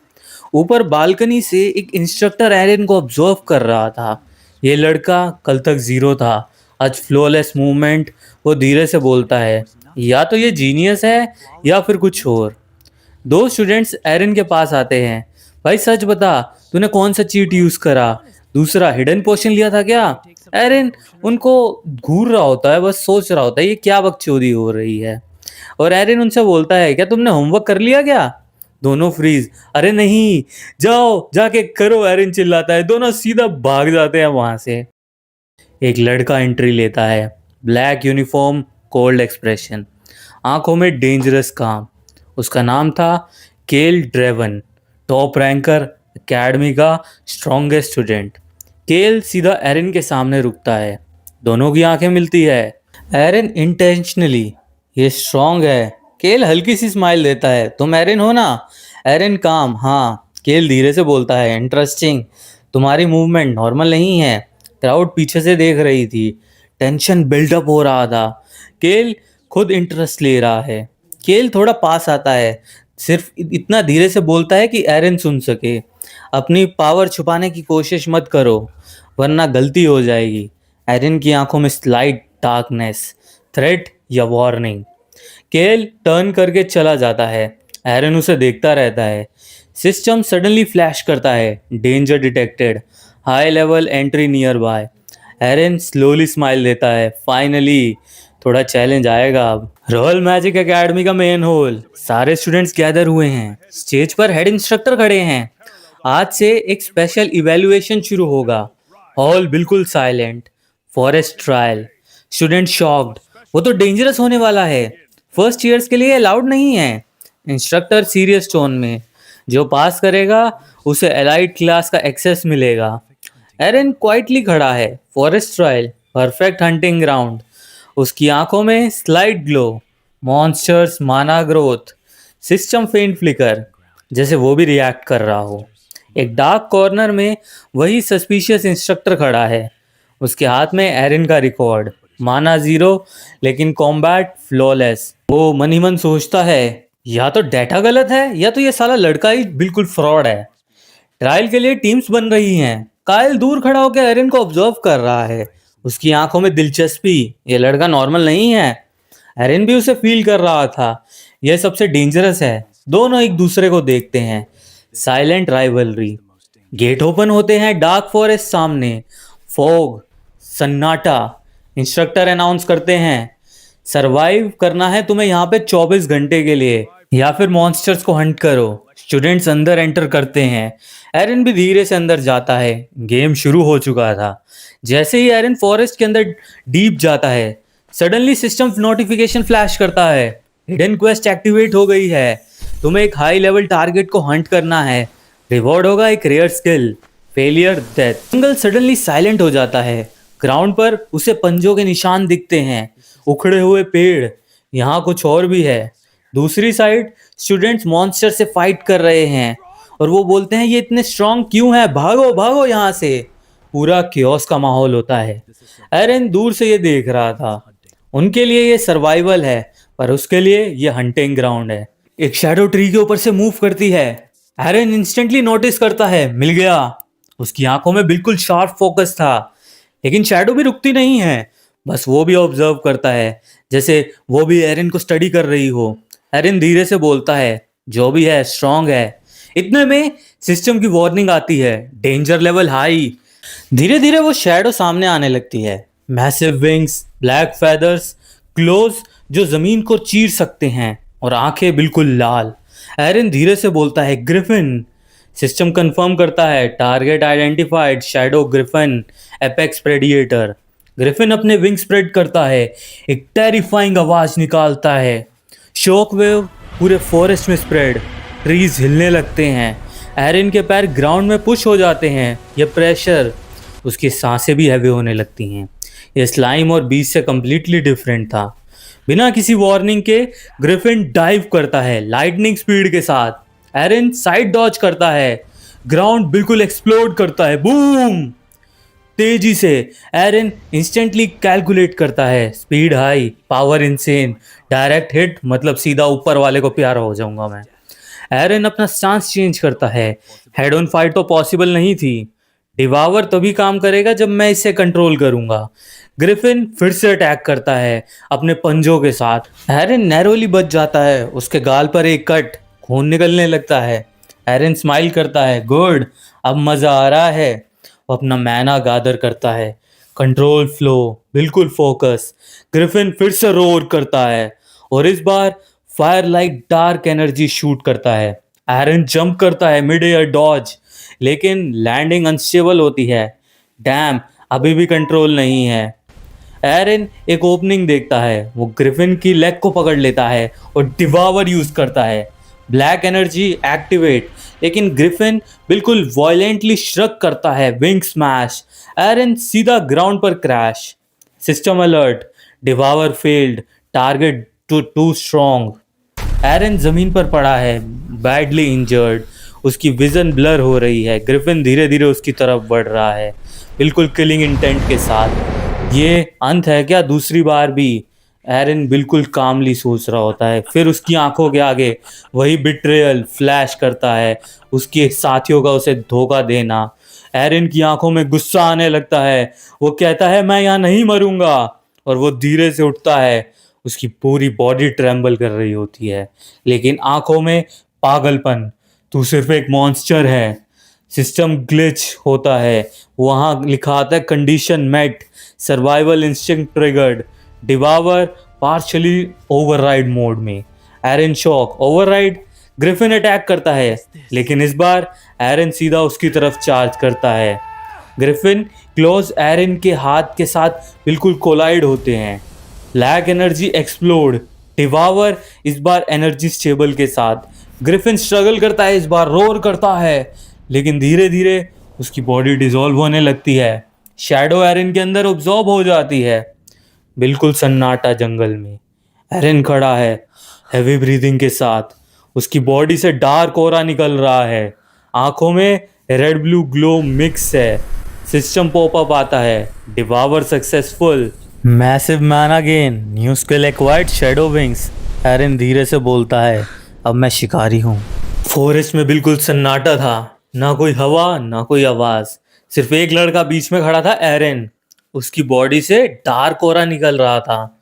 ऊपर बालकनी से एक इंस्ट्रक्टर एरन को ऑब्जर्व कर रहा था। ये लड़का कल तक जीरो था, आज फ्लोलेस मूवमेंट। वो धीरे से बोलता है, या तो ये जीनियस है या फिर कुछ और। दो स्टूडेंट्स एरन के पास आते हैं। भाई सच बता, तूने कौन सा चीट यूज करा? दूसरा हिडन पोशन लिया था क्या? एरन उनको घूर रहा होता है, बस सोच रहा होता है ये क्या बकचोदी हो रही है। और एरन उनसे बोलता है, क्या तुमने होमवर्क कर लिया क्या? दोनों फ्रीज। अरे नहीं, जाओ जाके करो, एरन चिल्लाता है। दोनों सीधा भाग जाते हैं वहां से। एक लड़का एंट्री लेता है, ब्लैक यूनिफॉर्म, कोल्ड एक्सप्रेशन, आंखों में डेंजरस काम। उसका नाम था केल ड्रेवन, टॉप रैंकर, एकेडमी का स्ट्रॉन्गेस्ट स्टूडेंट। केल सीधा एरन के सामने रुकता है, दोनों की आंखें मिलती है। एरन इंटेंशनली, ये स्ट्रॉन्ग है। केल हल्की सी स्माइल देता है, तुम एरन हो ना? एरन काम, हाँ। केल धीरे से बोलता है, इंटरेस्टिंग, तुम्हारी मूवमेंट नॉर्मल नहीं है। क्राउड पीछे से देख रही थी, टेंशन बिल्डअप हो रहा था। केल खुद इंटरेस्ट ले रहा है। केल थोड़ा पास आता है, सिर्फ इतना धीरे से बोलता है कि एरन सुन सके, अपनी पावर छुपाने की कोशिश मत करो वरना गलती हो जाएगी। एरन की आंखों में स्लाइट डार्कनेस, थ्रेट या वार्निंग। केल टर्न करके चला जाता है, एरन उसे देखता रहता है। सिस्टम सडनली फ्लैश करता है, danger detected, high level entry nearby. Erin slowly smile देता है, फाइनली थोड़ा चैलेंज आएगा अब। रॉयल मैजिक एकेडमी का मेन हॉल, सारे स्टूडेंट्स गैदर हुए हैं। स्टेज पर हेड इंस्ट्रक्टर खड़े हैं। आज से एक स्पेशल इवैल्यूएशन शुरू होगा। हॉल बिल्कुल silent. Forest trial, student shocked, वो तो डेंजरस होने वाला है, फर्स्ट ईयर्स के लिए अलाउड नहीं है। इंस्ट्रक्टर सीरियस टोन में, जो पास करेगा उसे एलाइट क्लास का एक्सेस मिलेगा। एरन क्वाइटली खड़ा है, forest trial, perfect hunting ground. उसकी आंखों में स्लाइट ग्लो, मॉन्स्टर्स, माना ग्रोथ, सिस्टम फेंट फ्लिकर, जैसे वो भी रिएक्ट कर रहा हो। एक डार्क कॉर्नर में वही सस्पिशियस इंस्ट्रक्टर खड़ा है, उसके हाथ में एरन का रिकॉर्ड, माना जीरो लेकिन कॉम्बैट फ्लॉलेस। वो मन ही मन सोचता है, या तो डेटा गलत है या तो ये साला लड़का ही बिल्कुल फ्रॉड है। ट्रायल के लिए टीम्स बन रही हैं। कायल दूर खड़ा होकर एरन को ऑब्जर्व कर रहा है, उसकी आंखों में दिलचस्पी, ये लड़का नॉर्मल नहीं है। एरन भी उसे फील कर रहा था, यह सबसे डेंजरस है। दोनों एक दूसरे को देखते हैं, साइलेंट राइवलरी। गेट ओपन होते हैं डार्क फॉरेस्ट सामने, फॉग, सन्नाटा। इंस्ट्रक्टर अनाउंस करते हैं, सरवाइव करना है तुम्हें यहाँ पे 24 घंटे के लिए या फिर मॉन्स्टर्स को हंट करो। स्टूडेंट्स अंदर एंटर करते हैं, एरन भी धीरे से अंदर जाता है। गेम शुरू हो चुका था। जैसे ही एरन फॉरेस्ट के अंदर डीप जाता है, सडनली सिस्टम नोटिफिकेशन फ्लैश करता है, हिडन क्वेस्ट एक्टिवेट हो गई है, तुम्हें एक हाई लेवल टारगेट को हंट करना है, रिवॉर्ड होगा एक रेयर स्किल, फेलियर डेथ। जंगल सडनली साइलेंट हो जाता है, ग्राउंड पर उसे पंजों के निशान दिखते हैं, उखड़े हुए पेड़, यहाँ कुछ और भी है। दूसरी साइड स्टूडेंट्स मॉन्स्टर से फाइट कर रहे हैं और वो बोलते हैं ये इतने स्ट्रांग क्यों है, भागो भागो यहाँ से। पूरा क्योस का माहौल होता है। एरन दूर से ये देख रहा था, उनके लिए ये सर्वाइवल है पर उसके लिए ये हंटिंग ग्राउंड है। एक शैडो ट्री के ऊपर से मूव करती है, एरन इंस्टेंटली नोटिस करता है, मिल गया। उसकी आंखों में बिल्कुल शार्प फोकस था, लेकिन शैडो भी रुकती नहीं है, बस वो भी ऑब्जर्व करता है, जैसे वो भी एरिन को स्टडी कर रही हो। एरिन धीरे से बोलता है, जो भी है स्ट्रांग है। इतने में सिस्टम की वार्निंग आती है, डेंजर लेवल हाई। धीरे धीरे वो शैडो सामने आने लगती है। Massive wings, black feathers, close जो जमीन को चीर सकते हैं, और आंखें बिल्कुल लाल। एरिन धीरे से बोलता है, ग्रिफिन। सिस्टम कंफर्म करता है, target identified, shadow Griffin, apex predator. Griffin अपने विंग स्प्रेड करता है, एक टेरिफाइंग आवाज निकालता है। शॉक वेव पूरे फॉरेस्ट में स्प्रेड, ट्रीज हिलने लगते हैं। एरिन के पैर ग्राउंड में पुश हो जाते हैं। ये प्रेशर, उसकी सांसें भी हैवी होने लगती हैं। ये स्लाइम और बीच से कंप्लीटली डिफरेंट था। बिना किसी वार्निंग के ग्रिफिन डाइव करता है लाइटनिंग स्पीड के साथ। एरिन साइड डॉज करता है, ग्राउंड बिल्कुल एक्सप्लोड करता है, बूम। तेजी से एरिन इंस्टेंटली कैलकुलेट करता है, speed high, power insane, direct hit मतलब सीधा ऊपर वाले को प्यारा हो जाऊंगा मैं। एरिन अपना स्टांस चेंज करता है, हेड ऑन फाइट तो पॉसिबल नहीं थी। डिवावर तभी काम करेगा जब मैं इसे कंट्रोल करूंगा। ग्रिफिन फिर से अटैक करता है अपने पंजों के साथ। एरिन नैरोली बच जाता है, उसके गाल पर एक कट, खून निकलने लगता है। एरिन स्माइल करता है, गुड, अब मजा आ रहा है। वो अपना मैना गादर करता है, कंट्रोल फ्लो, बिल्कुल फोकस। ग्रिफिन फिर से रोर करता है, और इस बार fire like dark energy shoot करता है। एरिन जंप करता है मिड एयर डॉज, लेकिन लैंडिंग अनस्टेबल होती है। डैम, अभी भी कंट्रोल नहीं है। एरिन एक ओपनिंग देखता है, वो ग्रिफिन की लेग को पकड़ लेता है और डिवावर यूज करता है। ब्लैक एनर्जी एक्टिवेट, लेकिन ग्रिफिन बिल्कुल वायलेंटली श्रक करता है, विंग स्मैश। एरिन सीधा ग्राउंड पर crash. System alert, devour failed, target too strong. Erin जमीन पर पड़ा है, बैडली इंजर्ड, उसकी विजन ब्लर हो रही है। ग्रिफिन धीरे धीरे उसकी तरफ बढ़ रहा है, बिल्कुल किलिंग इंटेंट के साथ। ये अंत है क्या? दूसरी बार भी एरिन बिल्कुल कामली सोच रहा होता है, फिर उसकी आंखों के आगे वही बिट्रेयल फ्लैश करता है, उसके साथियों का उसे धोखा देना। एरिन की आंखों में गुस्सा आने लगता है, वो कहता है मैं यहाँ नहीं मरूंगा, और वो धीरे से उठता है। उसकी पूरी बॉडी ट्रेम्बल कर रही होती है, लेकिन आंखों में पागलपन, तू सिर्फ एक मॉन्स्टर है। सिस्टम ग्लिच होता है, वहाँ लिखा आता है condition met, survival instinct triggered, devour partially override mode में। Erin shock, override. Griffin attack करता है, लेकिन इस बार एरिन सीधा उसकी तरफ चार्ज करता है। ग्रिफिन क्लोज एरिन के हाथ के साथ बिल्कुल कोलाइड होते हैं। ब्लैक एनर्जी एक्सप्लोड, डिवावर इस बार एनर्जी स्टेबल के साथ। ग्रिफिन स्ट्रगल करता है, इस बार रोर करता है, लेकिन धीरे धीरे उसकी बॉडी डिसॉल्व होने लगती है। शैडो एरिन के अंदर ऑब्जॉर्ब हो जाती है। बिल्कुल सन्नाटा जंगल में एरिन खड़ा है, हैवी ब्रीदिंग के साथ। उसकी बॉडी से डार्क ऑरा निकल रहा है, आंखों में रेड ब्लू ग्लो मिक्स है। सिस्टम पॉपअप आता है, devour successful, massive mana gain, new skill acquired, shadow wings. Erin धीरे से बोलता है, अब मैं शिकारी हूँ। फॉरेस्ट में बिल्कुल सन्नाटा था, ना कोई हवा ना कोई आवाज, सिर्फ एक लड़का बीच में खड़ा था, एरिन। उसकी बॉडी से डार्क ऑरा निकल रहा था,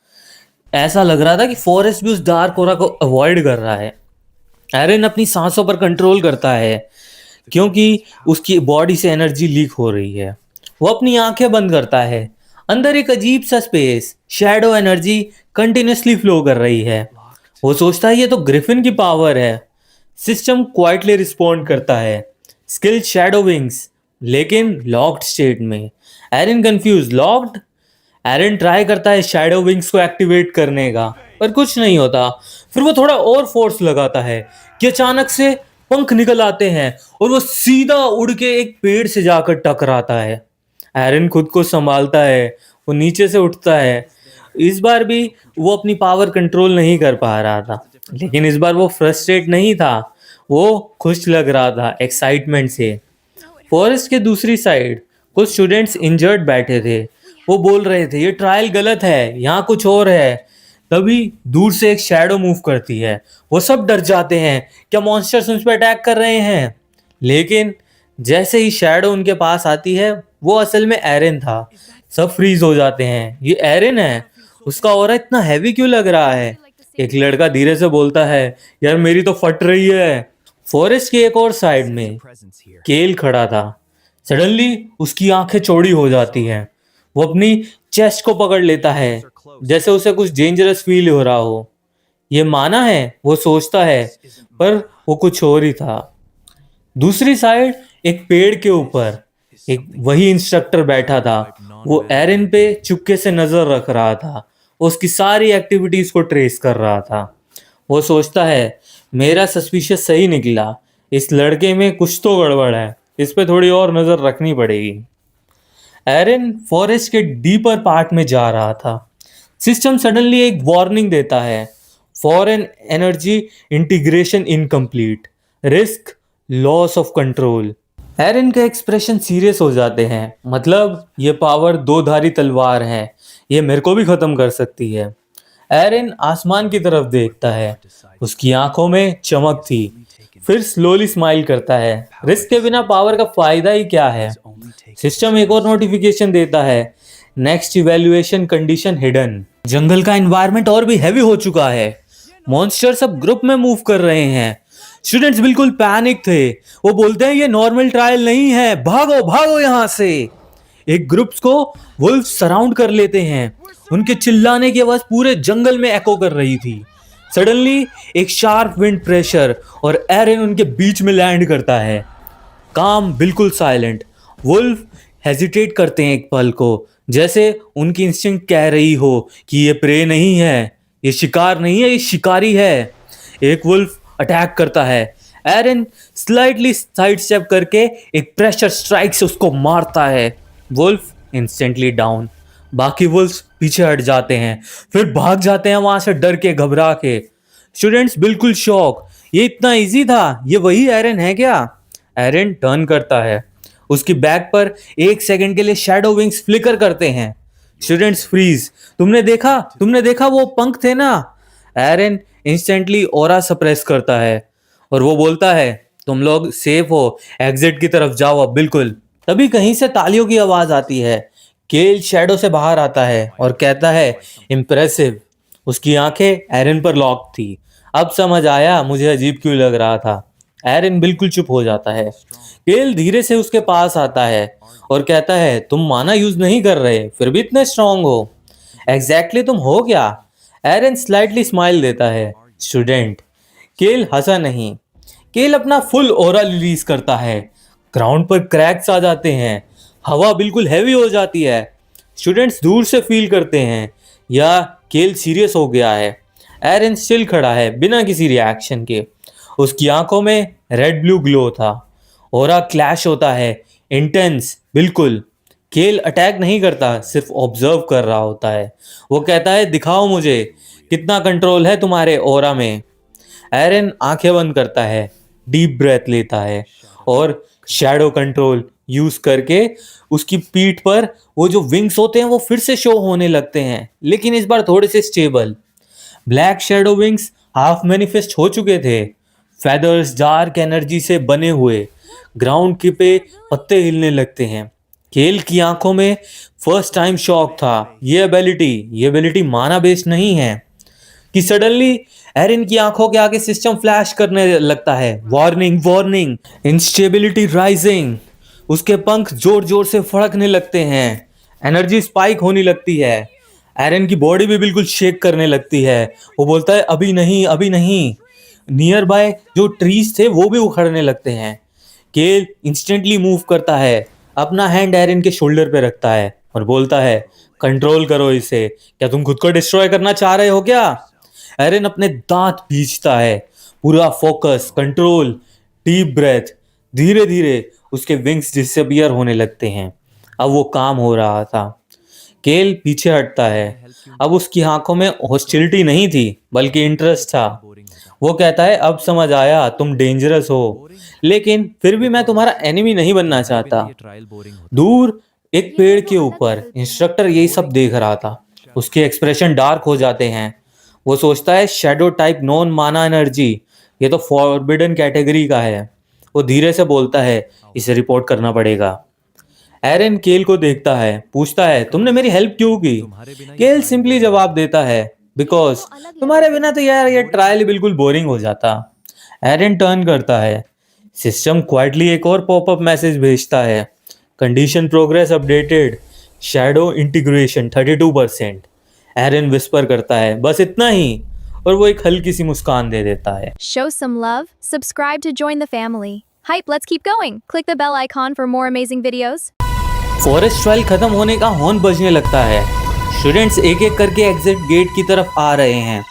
ऐसा लग रहा था कि फॉरेस्ट भी उस डार्क ऑरा को अवॉइड कर रहा है। एरिन अपनी सांसों पर कंट्रोल करता है, क्योंकि उसकी बॉडी से एनर्जी लीक हो रही है। वो अपनी आंखें बंद करता है, अंदर एक अजीब सा space, shadow energy continuously flow कर रही है। वो सोचता है ये तो ग्रिफिन की पावर है। सिस्टम क्वाइटली रिस्पॉन्ड करता है, स्किल शैडो विंग्स, लेकिन लॉक्ड स्टेट में। Erin confuse, locked? Erin try करता है शैडो विंग्स को एक्टिवेट करने का, पर कुछ नहीं होता। फिर वो थोड़ा और फोर्स लगाता है कि अचानक से पंख निकल आते हैं और वो सीधा उड़ के एक पेड़ से जाकर टकराता है। एरिन खुद को संभालता है, वो नीचे से उठता है। इस बार भी वो अपनी पावर कंट्रोल नहीं कर पा रहा था, लेकिन इस बार वो फ्रस्ट्रेट नहीं था, वो खुश लग रहा था एक्साइटमेंट से। फॉरेस्ट के दूसरी साइड कुछ स्टूडेंट्स इंजर्ड बैठे थे, वो बोल रहे थे ये ट्रायल गलत है, यहाँ कुछ और है। तभी दूर से एक शैडो मूव करती है, वो सब डर जाते हैं, क्या मॉन्स्टर्स उन पर अटैक कर रहे हैं। लेकिन जैसे ही शैडो उनके पास आती है, वो असल में एरिन था। सब फ्रीज हो जाते हैं। ये एरिन है, उसका ऑरा इतना हैवी क्यों लग रहा है? एक लड़का धीरे से बोलता है, यार मेरी तो फट रही है। फॉरेस्ट के एक और साइड में केल खड़ा था। सडनली उसकी आंखें चौड़ी हो जाती हैं। वो अपनी चेस्ट को पकड़ लेता है, जैसे उसे कुछ डेंजरस फील हो रहा हो। ये माना है, वो सोचता है, पर वो कुछ और ही था। दूसरी साइड एक पेड़ के ऊपर एक वही इंस्ट्रक्टर बैठा था। वो एरिन पे चुपके से नजर रख रहा था, उसकी सारी एक्टिविटीज को ट्रेस कर रहा था। वो सोचता है, मेरा सस्पिशियस सही निकला, इस लड़के में कुछ तो गड़बड़ है, इस पे थोड़ी और नजर रखनी पड़ेगी। एरिन फॉरेस्ट के डीपर पार्ट में जा रहा था। सिस्टम सडनली एक वार्निंग देता है, foreign energy integration incomplete, risk loss of control. Erin का एक्सप्रेशन सीरियस हो जाते हैं। मतलब ये पावर दो धारी तलवार है, ये मेरे को भी खत्म कर सकती है। एरिन आसमान की तरफ देखता है, उसकी आंखों में चमक थी। फिर स्लोली स्माइल करता है। रिस्क के बिना पावर का फायदा ही क्या है? सिस्टम एक और नोटिफिकेशन देता है, नेक्स्ट इवैल्यूएशन कंडीशन हिडन। जंगल का एनवायरनमेंट और भी हैवी हो चुका है। मॉन्स्टर सब ग्रुप में मूव कर रहे हैं। स्टूडेंट्स बिल्कुल पैनिक थे। वो बोलते हैं ये नॉर्मल ट्रायल नहीं है, भागो भागो यहाँ से। एक ग्रुप्स को वुल्फ सराउंड कर लेते हैं। उनके चिल्लाने की आवाज पूरे जंगल में एको कर रही थी। सडनली एक शार्प विंड प्रेशर और एरिन उनके बीच में लैंड करता है। काम बिल्कुल साइलेंट। वुल्फ हेजिटेट करते हैं एक पल को, जैसे उनकी इंस्टिंक्ट कह रही हो कि ये प्रे नहीं है, ये शिकार नहीं है, ये शिकारी है। एक वुल्फ अटैक करता है। एरिन स्लाइटली साइड स्टेप करके एक प्रेशर स्ट्राइक से उसको मारता है। Wolf instantly down. बाकी वुल्फ्स पीछे हट जाते हैं, फिर भाग जाते हैं वहां से डर के, घबरा के। स्टूडेंट्स बिल्कुल शॉक, ये इतना इजी था, ये वही एरिन है क्या? एरिन टर्न करता है। उसकी बैक पर एक सेकंड के लिए शैडो विंग्स फ्लिकर करते हैं। Students freeze. तुमने देखा वो पंख थे ना? एरिन इंस्टेंटली ऑरा सप्रेस करता है और वो बोलता है, तुम लोग सेफ हो, एग्जिट की तरफ जाओ अब बिल्कुल। तभी कहीं से तालियों की आवाज आती है। केल शैडो से बाहर आता है और कहता है, इम्प्रेसिव। उसकी आंखें एरिन पर लॉक थी। अब समझ आया मुझे अजीब क्यों लग रहा था। एरिन बिल्कुल चुप हो जाता है। केल धीरे से उसके पास आता है और कहता है, तुम माना यूज नहीं कर रहे, फिर भी इतने स्ट्रांग हो। एग्जैक्टली तुम हो क्या? एरिन स्लाइटली स्माइल देता है। स्टूडेंट। केल हंसा नहीं। केल अपना फुल ऑरा रिलीज करता है। ग्राउंड पर क्रैक्स आ जाते हैं, हवा बिल्कुल हैवी हो जाती है। स्टूडेंट्स दूर से फील करते हैं या केल सीरियस हो गया है। एरिन स्टिल खड़ा है बिना किसी रिएक्शन के। उसकी आंखों में रेड ब्लू ग्लो था। ऑरा क्लैश होता है, इंटेंस बिल्कुल। केल अटैक नहीं करता, सिर्फ ऑब्जर्व कर रहा होता है। वो कहता है, दिखाओ मुझे कितना कंट्रोल है तुम्हारे ऑरा में। एरिन आंखें बंद करता है, डीप ब्रेथ लेता है और शैडो कंट्रोल यूज करके उसकी पीठ पर वो जो विंग्स होते हैं वो फिर से शो होने लगते हैं, लेकिन इस बार थोड़े से stable. Black shadow wings half manifest हो चुके थे। फेदर्स डार्क एनर्जी से बने हुए। ग्राउंड के पे पत्ते हिलने लगते हैं। केल की आंखों में फर्स्ट टाइम शॉक था। ये एबिलिटी माना बेस्ड नहीं है कि सडनली एरिन की आंखों के आगे सिस्टम फ्लैश करने लगता है। Warning, instability rising. उसके पंख जोर जोर से फड़कने लगते हैं। एनर्जी स्पाइक होने लगती है। एरिन की बॉडी भी बिल्कुल शेक करने लगती है। वो बोलता है, अभी नहीं। नियर बाय जो ट्रीज थे वो भी उखड़ने लगते हैं। केल इंस्टेंटली मूव करता है, अपना हैंड एरिन के शोल्डर पे रखता है और बोलता है, कंट्रोल करो इसे। क्या तुम खुद को डिस्ट्रॉय करना चाह रहे हो क्या? एरिन अपने दांत भींचता है। पूरा फोकस, कंट्रोल, डीप ब्रेथ। धीरे धीरे उसके विंग्स डिसअपियर होने लगते हैं। अब वो काम हो रहा था। केल पीछे हटता है। अब उसकी आंखों में हॉस्टिलिटी नहीं थी, बल्कि इंटरेस्ट था। वो कहता है, अब समझ आया तुम डेंजरस हो, लेकिन फिर भी मैं तुम्हारा एनिमी नहीं बनना चाहता। दूर एक पेड़ के ऊपर इंस्ट्रक्टर यही सब देख रहा था। उसके एक्सप्रेशन डार्क हो जाते हैं। वो सोचता है, शैडो टाइप नॉन माना एनर्जी, ये तो फॉरबिडन कैटेगरी का है। वो धीरे से बोलता है, इसे रिपोर्ट करना पड़ेगा। एरन केल को देखता है, पूछता है तुमने मेरी हेल्प क्यों की? केल सिंपली जवाब देता है बिकॉज तुम्हारे बिना तो यार ये ट्रायल बिल्कुल बोरिंग हो जाता। एरन टर्न करता है। सिस्टम क्वाइटली एक और पॉपअप मैसेज भेजता है, condition progress updated, shadow integration 32%। एरन विस्पर करता है बस इतना ही, और वो एक हल्की सी मुस्कान दे देता है। Show some love, subscribe to join the family. Hype, let's keep going. Click the bell icon for more amazing videos. Forest trial खत्म होने का हॉर्न बजने लगता है। स्टूडेंट्स एक एक करके एग्जिट गेट की तरफ आ रहे हैं,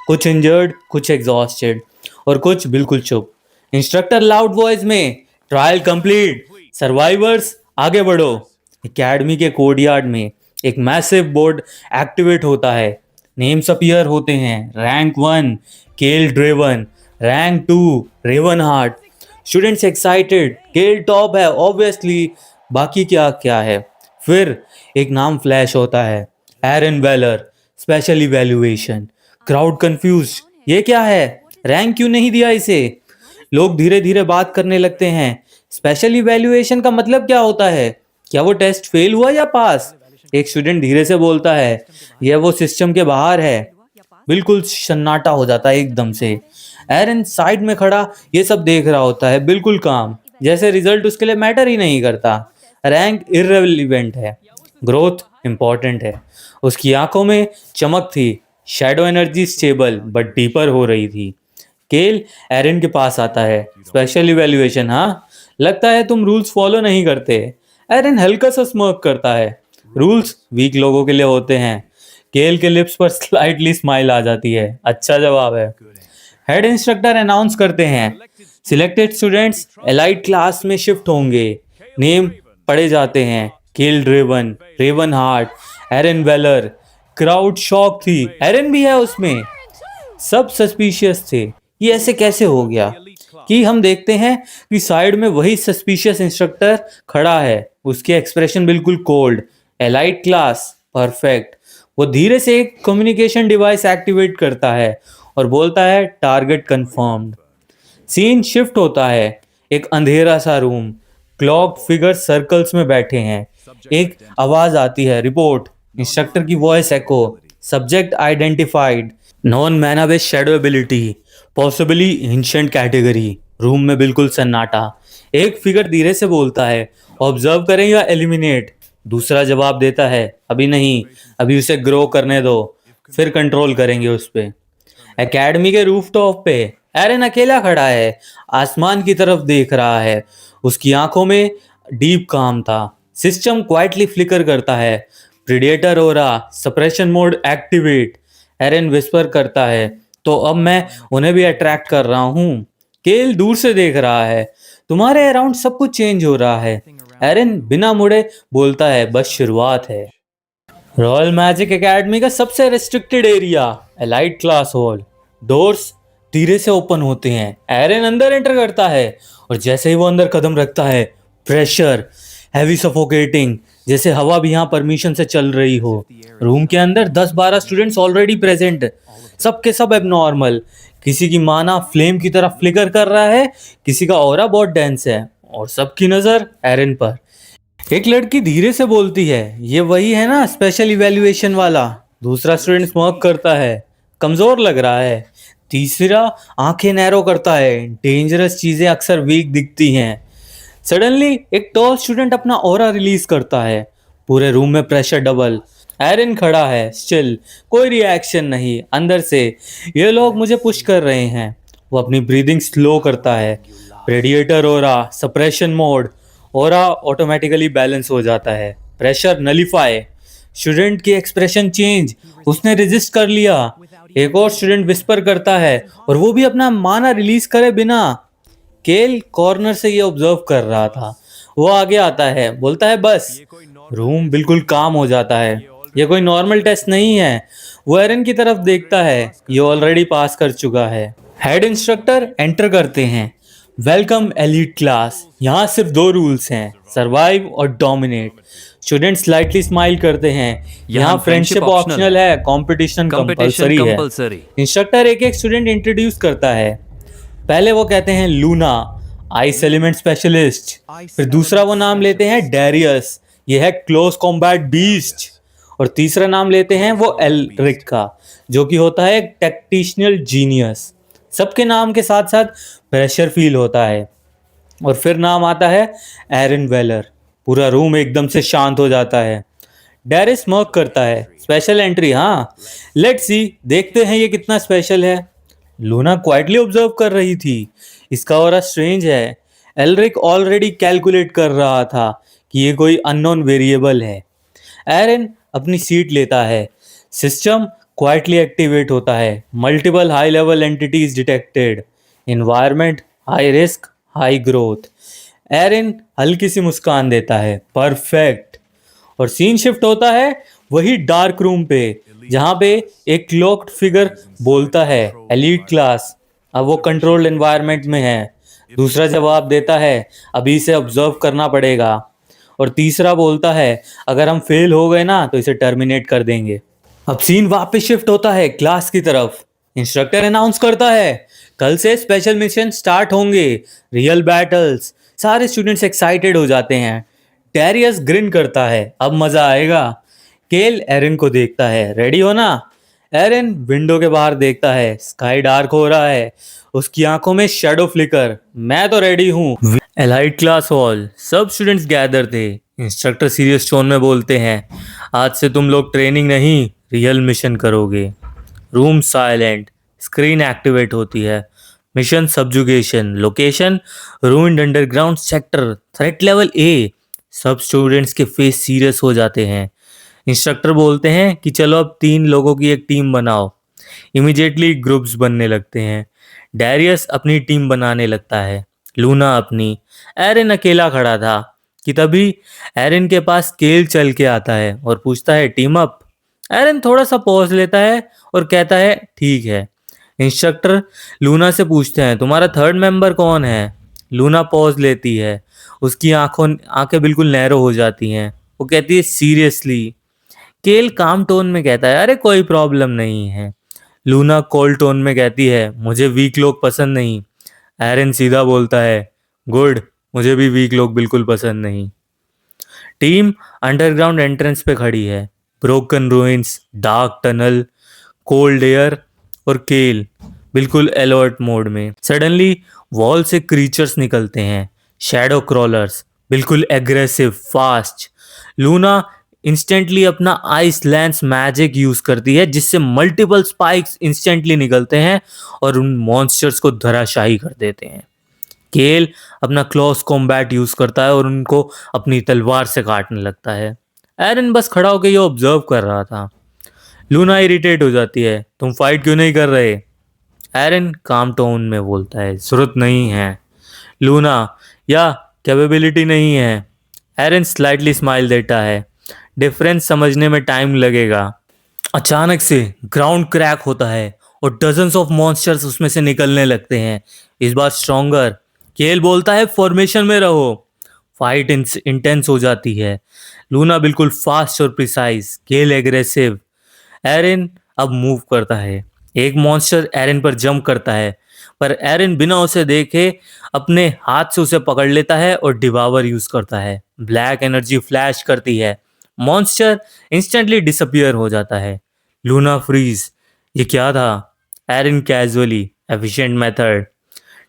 कुछ इंजर्ड, कुछ एग्जॉस्टेड और कुछ बिल्कुल चुप। इंस्ट्रक्टर लाउड वॉइस में, ट्रायल कंप्लीट, सर्वाइवर्स आगे बढ़ो। एकेडमी के कोर्टयार्ड में एक मैसिव बोर्ड एक्टिवेट होता है, नेम्स अपीयर होते हैं, rank 1 Kael Draven, rank 2 Raven Heart. Students excited, Kael top है ऑब्वियसली, बाकी क्या क्या है। फिर एक नाम फ्लैश होता है, Aaron Weller, special evaluation. Crowd confuse, ये क्या है, रैंक क्यों नहीं दिया इसे? लोग धीरे धीरे बात करने लगते हैं, स्पेशल इवैल्यूएशन का मतलब क्या होता है? क्या वो टेस्ट फेल हुआ या पास? एक स्टूडेंट धीरे से बोलता है, यह वो सिस्टम के बाहर है। बिल्कुल सन्नाटा हो जाता है एकदम से। एरन साइड में खड़ा ये सब देख रहा होता है, बिल्कुल काम, जैसे रिजल्ट उसके लिए मैटर ही नहीं करता। रैंक इररिलेवेंट है, ग्रोथ इंपॉर्टेंट है। उसकी आंखों में चमक थी, shadow energy stable but deeper हो रही थी। केल एरन के पास आता है, स्पेशल इवैल्यूएशन हाँ, लगता है तुम रूल्स फॉलो नहीं करते। एरन हल्का सा स्मर्क करता है, रूल्स वीक लोगों के लिए होते हैं। केल के लिप्स पर स्लाइटली स्माइल आ जाती है, अच्छा जवाब है। हेड इंस्ट्रक्टर अनाउंस करते हैं, सिलेक्टेड स्टूडेंट्स एलाइट क्लास में शिफ्ट होंगे। नेम पढ़े जाते हैं, केल ड्रेवन, रेवन हार्ट, एरन वेलर। क्राउड शॉक थी, एरन भी है उसमें। सब सस्पिशियस थे, ये ऐसे कैसे हो गया? कि हम देखते हैं कि साइड में वही सस्पिशियस इंस्ट्रक्टर खड़ा है, उसके एक्सप्रेशन बिल्कुल कोल्ड। Elite class, perfect. वो धीरे से एक कम्युनिकेशन डिवाइस एक्टिवेट करता है और बोलता है टारगेट कंफर्म्ड। सीन शिफ्ट होता है, एक अंधेरा सा रूम, क्लॉक फिगर सर्कल्स में बैठे हैं। एक आवाज आती है, रिपोर्ट। इंस्ट्रक्टर की वॉइस एको, सब्जेक्ट आइडेंटिफाइड, नॉन मैना base shadow ability, possibly ancient category. Room में बिल्कुल सन्नाटा। एक फिगर धीरे से बोलता है, ऑब्जर्व करें या एलिमिनेट? दूसरा जवाब देता है, अभी नहीं, अभी उसे ग्रो करने दो, फिर कंट्रोल करेंगे उस पे। एकेडमी के रूफटॉप पे एरन अकेला खड़ा है, आसमान की तरफ देख रहा है। उसकी आंखों में डीप काम था। सिस्टम क्वाइटली फ्लिकर करता है, predator aura, suppression mode activate. Aaron whisper करता है, तो अब मैं उन्हें भी अट्रैक्ट कर रहा हूँ। केल दूर से देख रहा है, तुम्हारे अराउंड सब कुछ चेंज हो रहा है। एरन बिना मुड़े बोलता है, बस शुरुआत है। रॉयल मैजिक एकेडमी का सबसे restricted area, elite class hall. Doors धीरे से ओपन होते हैं। एरन अंदर एंटर करता है और जैसे ही वो अंदर कदम रखता है, प्रेशर हैवी सफोकेटिंग, जैसे हवा भी यहाँ परमिशन से चल रही हो। रूम के अंदर 10-12 स्टूडेंट्स ऑलरेडी प्रेजेंट, सबके सब एबनॉर्मल। किसी की माना फ्लेम की तरफ फ्लिकर कर रहा है, किसी का ऑरा बहुत डेंस है और सबकी नजर एरन पर। एक लड़की धीरे से बोलती है, ये वही है ना स्पेशल इवैल्यूएशन वाला? दूसरा स्टूडेंट स्मोक करता है, कमजोर लग रहा है। तीसरा आंखें नैरो करता है, डेंजरस चीजें अक्सर वीक दिखती हैं। सडनली एक टॉल स्टूडेंट अपना ऑरा रिलीज करता है, पूरे रूम में प्रेशर डबल। एरन खड़ा है स्टिल, कोई रिएक्शन नहीं। अंदर से, ये लोग मुझे पुश कर रहे हैं। वो अपनी ब्रीदिंग स्लो करता है, radiator aura, suppression mode. Aura automatically balance हो जाता है, प्रेशर नलिफाई। स्टूडेंट की एक्सप्रेशन चेंज, उसने रेजिस्ट कर लिया। एक और स्टूडेंट विस्पर करता है, और वो भी अपना माना रिलीज करे बिना। केल कॉर्नर से ये ऑब्जर्व कर रहा था। वो आगे आता है, बोलता है बस। रूम बिल्कुल काम हो जाता है, ये कोई नॉर्मल टेस्ट नहीं है। वो एरन की तरफ देखता है, ये ऑलरेडी पास कर चुका है। हेड इंस्ट्रक्टर एंटर करते हैं, वेलकम एलीट क्लास। यहाँ सिर्फ 2 रूल्स हैं, सर्वाइव और डोमिनेट। स्टूडेंट स्लाइटली स्माइल करते हैं, यहाँ फ्रेंडशिप ऑप्शनल है, कंपटीशन कंपलसरी है। इंस्ट्रक्टर एक एक स्टूडेंट इंट्रोड्यूस करता है। पहले वो कहते हैं लूना, आइस एलिमेंट स्पेशलिस्ट। फिर दूसरा वो नाम लेते हैं डैरियस, ये है क्लोज कॉम्बैट बीस्ट। और तीसरा नाम लेते हैं वो एलरिक का, जो कि होता है एक टैक्टिशनल जीनियस। सबके नाम के साथ साथ प्रेशर फील होता है। और फिर नाम आता है एरन वेलर। पूरा रूम एकदम से शांत हो जाता है। डेरिस स्मोक करता है। स्पेशल एंट्री, हाँ, लेट्स सी, देखते हैं ये कितना स्पेशल है। लूना क्वाइटली ऑब्जर्व कर रही थी। इसका ऑरा स्ट्रेंज है। एलरिक ऑलरेडी कैलकुलेट कर रहा था कि ये कोई अननोन वेरिएबल है। एरन अपनी सीट लेता है। सिस्टम क्वाइटली एक्टिवेट होता है। Multiple high level entities detected. Environment high risk high growth. Aaron हल्की सी मुस्कान देता है। परफेक्ट। और सीन शिफ्ट होता है वही डार्क रूम पे, जहाँ पे एक क्लोक्ड फिगर बोलता है एलीट क्लास। अब वो कंट्रोल्ड एनवायरनमेंट में है। दूसरा जवाब देता है अभी इसे ऑब्जर्व करना पड़ेगा। और तीसरा बोलता है अगर हम फेल हो गए ना तो इसे टर्मिनेट कर देंगे। अब सीन वापस शिफ्ट होता है क्लास की तरफ। इंस्ट्रक्टर अनाउंस करता है कल से स्पेशल मिशन स्टार्ट होंगे, रियल बैटल्स। सारे स्टूडेंट्स एक्साइटेड हो जाते हैं। डेरियस ग्रिन करता है, अब मजा आएगा। केल एरन को देखता है, रेडी हो ना? एरन विंडो के बाहर देखता है, स्काई डार्क हो रहा है। उसकी आंखों में शैडो फ्लिकर। मैं तो रेडी हूँ। एलाइट क्लास हॉल, सब स्टूडेंट्स गैदर थे। इंस्ट्रक्टर सीरियस टोन में बोलते हैं आज से तुम लोग ट्रेनिंग नहीं रियल मिशन करोगे। रूम साइलेंट, स्क्रीन एक्टिवेट होती है। Mission subjugation, location ruined underground sector, threat level A. सब स्टूडेंट्स के फेस सीरियस हो जाते हैं। इंस्ट्रक्टर बोलते हैं कि चलो अब 3 लोगों की एक टीम बनाओ। इमीडिएटली ग्रुप्स बनने लगते हैं। डैरियस अपनी टीम बनाने लगता है, लूना अपनी। एरन अकेला खड़ा था कि तभी एरन के पास केल चल के आता है और पूछता है टीम अप। एरन थोड़ा सा पॉज लेता है और कहता है ठीक है। इंस्ट्रक्टर लूना से पूछते हैं तुम्हारा थर्ड मेंबर कौन है? लूना पॉज लेती है। उसकी आंखें बिल्कुल नैरो हो जाती हैं। वो कहती है सीरियसली। केल काम टोन में कहता है अरे कोई प्रॉब्लम नहीं है। लूना कोल्ड टोन में कहती है मुझे वीक लोग पसंद नहीं। एरन सीधा बोलता है गुड, मुझे भी वीक लोग बिल्कुल पसंद नहीं। टीम अंडरग्राउंड एंट्रेंस पे खड़ी है। Broken ruins, dark tunnel, cold air और केल बिल्कुल अलर्ट मोड में। सडनली वॉल से क्रीचर्स निकलते हैं, शैडो क्रॉलर्स, बिल्कुल एग्रेसिव, फास्ट। लूना इंस्टेंटली अपना आइस लैंस मैजिक यूज करती है जिससे मल्टीपल स्पाइक्स इंस्टेंटली निकलते हैं और उन मॉन्स्टर्स को धराशायी कर देते हैं। केल अपना क्लोज कॉम्बैट यूज करता है और उनको अपनी तलवार से काटने लगता है। एरन बस खड़ा होकर ये ऑब्जर्व कर रहा था। लूना इरिटेट हो जाती है, तुम फाइट क्यों नहीं कर रहे? एरन काम टोन में बोलता है जरूरत नहीं है। लूना या कैपेबिलिटी नहीं है। एरन स्लाइटली स्माइल देता है, डिफरेंस समझने में टाइम लगेगा। अचानक से ग्राउंड क्रैक होता है और डजन्स ऑफ मॉन्स्टर्स उसमें से निकलने लगते हैं, इस बार स्ट्रॉन्गर। केल बोलता है फॉर्मेशन में रहो। फाइट इंटेंस हो जाती है। लूना बिल्कुल फास्ट और प्रिसाइज, केल एग्रेसिव। एरन अब मूव करता है। एक मॉन्स्टर एरन पर जंप करता है पर एरन बिना उसे देखे अपने हाथ से उसे पकड़ लेता है और डिवावर यूज करता है। ब्लैक एनर्जी फ्लैश करती है। मॉन्स्टर इंस्टेंटली डिसअपियर हो जाता है। लूना फ्रीज, ये क्या था? एरन कैजुअली, एफिशिएंट मेथड।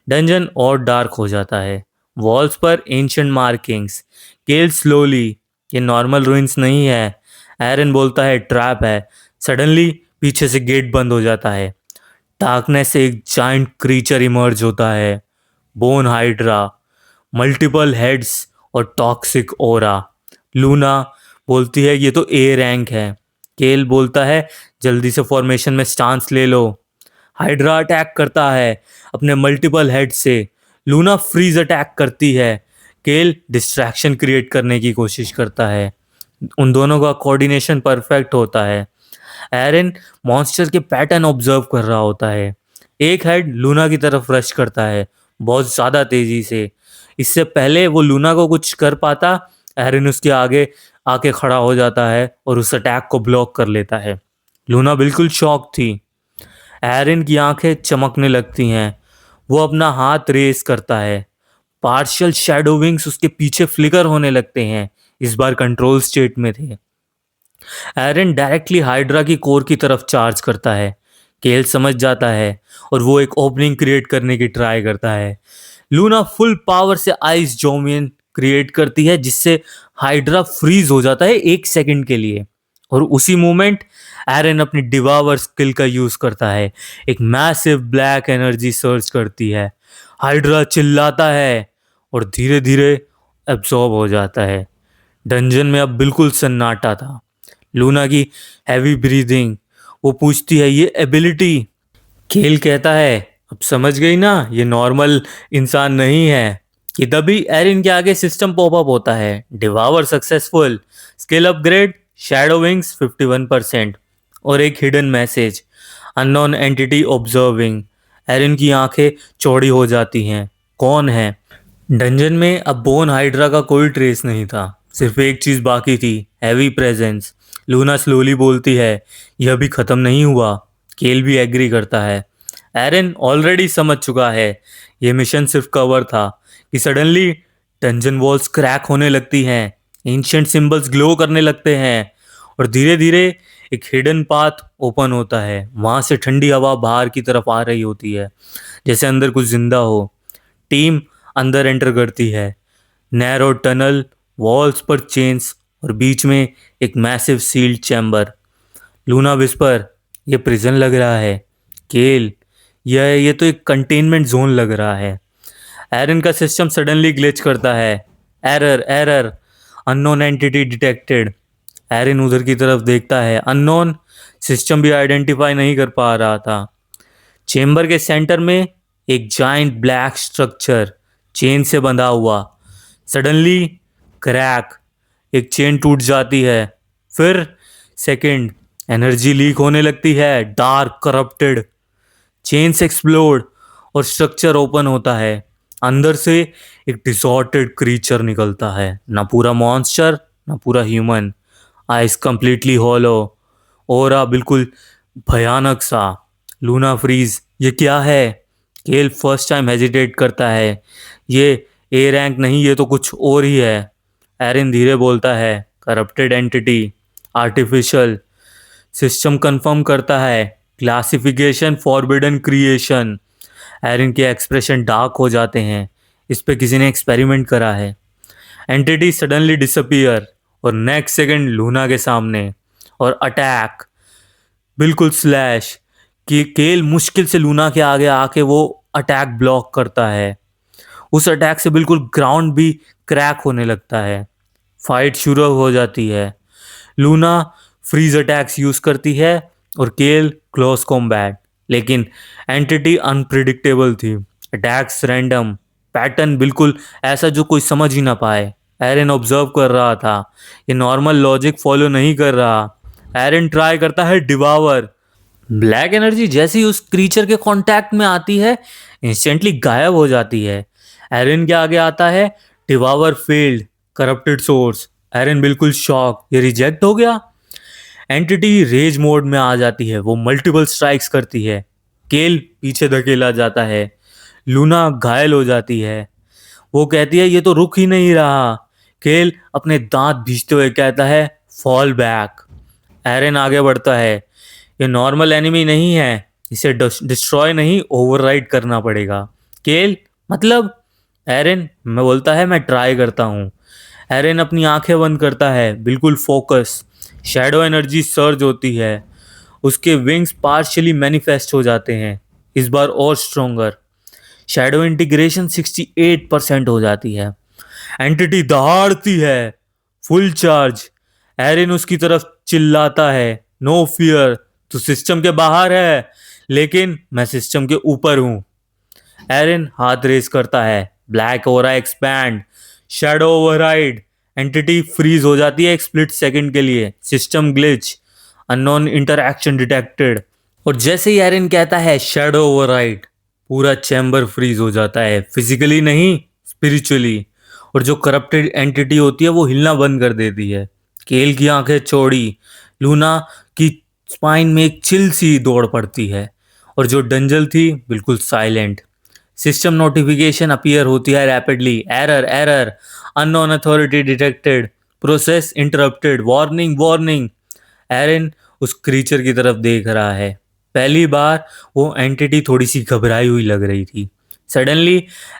डंजन और डार्क हो जाता है। वॉल्स पर एंशिएंट मार्किंग्स। केल स्लोली, ये नॉर्मल रूइंस नहीं है। एरन बोलता है ट्रैप है। सडनली पीछे से गेट बंद हो जाता है। डार्कनेस से एक जाइंट क्रीचर इमर्ज होता है, बोन हाइड्रा, मल्टीपल हेड्स और टॉक्सिक ओरा। लूना बोलती है ये तो ए रैंक है। केल बोलता है जल्दी से फॉर्मेशन में स्टांस ले लो। हाइड्रा अटैक करता है अपने मल्टीपल हेड से। लूना फ्रीज अटैक करती है। केल डिस्ट्रैक्शन क्रिएट करने की कोशिश करता है। उन दोनों का कोऑर्डिनेशन परफेक्ट होता है। एरन मॉन्स्टर के पैटर्न ऑब्जर्व कर रहा होता है। एक हेड लूना की तरफ रश करता है बहुत ज़्यादा तेजी से। इससे पहले वो लूना को कुछ कर पाता, एरन उसके आगे आके खड़ा हो जाता है और उस अटैक को ब्लॉक कर लेता है। लूना बिल्कुल शॉक थी। एरन की आंखें चमकने लगती हैं। वो अपना हाथ रेस करता है। पार्शियल शैडो विंग्स उसके पीछे फ्लिकर होने लगते हैं। इस बार कंट्रोल स्टेट में थे। एरन डायरेक्टली हाइड्रा की कोर की तरफ चार्ज करता है। केल समझ जाता है और वो एक ओपनिंग क्रिएट करने की ट्राई करता है। लूना फुल पावर से आइस जोमियन क्रिएट करती है जिससे हाइड्रा फ्रीज हो जाता है 1 सेकंड के लिए। और उसी मोमेंट एरन अपनी डिवावर स्किल का यूज करता है। एक मैसिव ब्लैक एनर्जी सर्च करती है। हाइड्रा चिल्लाता है और धीरे धीरे एब्जॉर्ब हो जाता है। डंजन में अब बिल्कुल सन्नाटा था। लूना की हैवी ब्रीदिंग। वो पूछती है ये एबिलिटी। खेल कहता है अब समझ गई ना, ये नॉर्मल इंसान नहीं है। कि तभी एरिन के आगे सिस्टम पॉपअप होता है। Devour successful, skill upgrade, shadow wings 51% और एक hidden message, unknown entity observing. Erin की आंखें चौड़ी हो जाती हैं। कौन है? डंजन में अब बोन हाइड्रा का कोई ट्रेस नहीं था। सिर्फ एक चीज बाकी थी, हैवी प्रेजेंस। लूना स्लोली बोलती है यह भी खत्म नहीं हुआ। केल भी एग्री करता है। एरन ऑलरेडी समझ चुका है यह मिशन सिर्फ कवर था कि सडनली डंजन वॉल्स क्रैक होने लगती हैं, एंशिएंट सिंबल्स ग्लो करने लगते हैं और धीरे धीरे एक हिडन पाथ ओपन होता है। वहां से ठंडी हवा बाहर की तरफ आ रही होती है जैसे अंदर कुछ जिंदा हो। टीम अंदर एंटर करती है। नैरो टनल, वॉल्स पर चेन्स और बीच में एक massive sealed chamber. Luna whisper ये प्रिजन लग रहा है। केल ये तो एक कंटेनमेंट जोन लग रहा है। एरन का सिस्टम सडनली ग्लिच करता है। Error error, unknown entity detected. Aaron उधर की तरफ देखता है। अननोन सिस्टम भी आइडेंटिफाई नहीं कर पा रहा था। चेम्बर के सेंटर में एक जाइंट ब्लैक स्ट्रक्चर चेन से बंधा हुआ। सडनली क्रैक, एक चेन टूट जाती है। फिर सेकंड, एनर्जी लीक होने लगती है। डार्क करप्टेड, चेन्स एक्सप्लोड और स्ट्रक्चर ओपन होता है। अंदर से एक डिसॉर्टेड क्रीचर निकलता है, ना पूरा मॉन्स्टर ना पूरा ह्यूमन। आइस कंप्लीटली हॉलो, ओरा बिल्कुल भयानक सा। लूना फ्रीज, ये क्या है? केल फर्स्ट टाइम हेजिटेट करता है। ये ए रैंक नहीं, ये तो कुछ और ही है। एरिन धीरे बोलता है corrupted entity, artificial. System confirm करता है क्लासिफिकेशन फॉरबिडन क्रिएशन। एरिन के एक्सप्रेशन डार्क हो जाते हैं। इस पे किसी ने एक्सपेरिमेंट करा है। एंटिटी सडनली डिसअपियर और नेक्स्ट सेकंड लूना के सामने और अटैक बिल्कुल स्लैश। कि केल मुश्किल से लूना के आगे आके वो अटैक ब्लॉक करता है। उस अटैक से बिल्कुल ग्राउंड भी क्रैक होने लगता है। फाइट शुरू हो जाती है। लूना फ्रीज अटैक्स यूज करती है और केल क्लोज कॉम्बैट। लेकिन एंटिटी अनप्रिडिक्टेबल थी। अटैक्स रैंडम, पैटर्न बिल्कुल ऐसा जो कोई समझ ही ना पाए। एरन ऑब्जर्व कर रहा था, ये नॉर्मल लॉजिक फॉलो नहीं कर रहा। एरन ट्राई करता है डिवावर। ब्लैक एनर्जी जैसी उस क्रीचर के कांटेक्ट में आती है इंस्टेंटली गायब हो जाती है। एरन के आगे आता है डिवावर फील्ड, करप्टेड सोर्स। एरन बिल्कुल शॉक, ये रिजेक्ट हो गया। एंटिटी रेज मोड में आ जाती है। वो मल्टीपल स्ट्राइक्स करती है। केल पीछे धकेला जाता है। लूना घायल हो जाती है। वो कहती है ये तो रुक ही नहीं रहा। केल अपने दांत भींचते हुए कहता है फॉल बैक। एरन आगे बढ़ता है। ये नॉर्मल एनिमी नहीं है, इसे डिस्ट्रॉय नहीं ओवरराइड करना पड़ेगा। केल मतलब? एरन मैं बोलता है मैं ट्राई करता हूँ। एरन अपनी आंखें बंद करता है, बिल्कुल फोकस। शैडो एनर्जी सर्ज होती है। उसके विंग्स पार्शियली मैनिफेस्ट हो जाते हैं, इस बार और स्ट्रोंगर। शैडो इंटीग्रेशन 68% हो जाती है। एंटिटी दहाड़ती है, फुल चार्ज। एरिन उसकी तरफ चिल्लाता है नो फियर, तू सिस्टम के बाहर है लेकिन मैं सिस्टम के ऊपर हूं। एरिन हाथ रेस करता है। Black aura expand, shadow override. Entity freeze हो जाती है एक स्प्लिट सेकंड के लिए। System glitch, unknown interaction detected. और जैसे ही एरिन कहता है शैडो ओवरराइड, पूरा चैम्बर फ्रीज हो जाता है, फिजिकली नहीं स्पिरिचुअली। और जो करप्टेड एंटिटी होती है वो हिलना बंद कर देती है। केल की आंखें चौड़ी। लूना की स्पाइन में एक चिल सी दौड़ पड़ती है और जो डंजल थी बिल्कुल साइलेंट। सिस्टम नोटिफिकेशन अपीयर होती है rapidly. Error error, unknown authority detected. Process interrupted, warning warning. Aaron उस क्रीचर की तरफ देख रहा है। पहली बार वो एंटिटी थोड़ी सी घबराई हुई लग रही थी। सडनली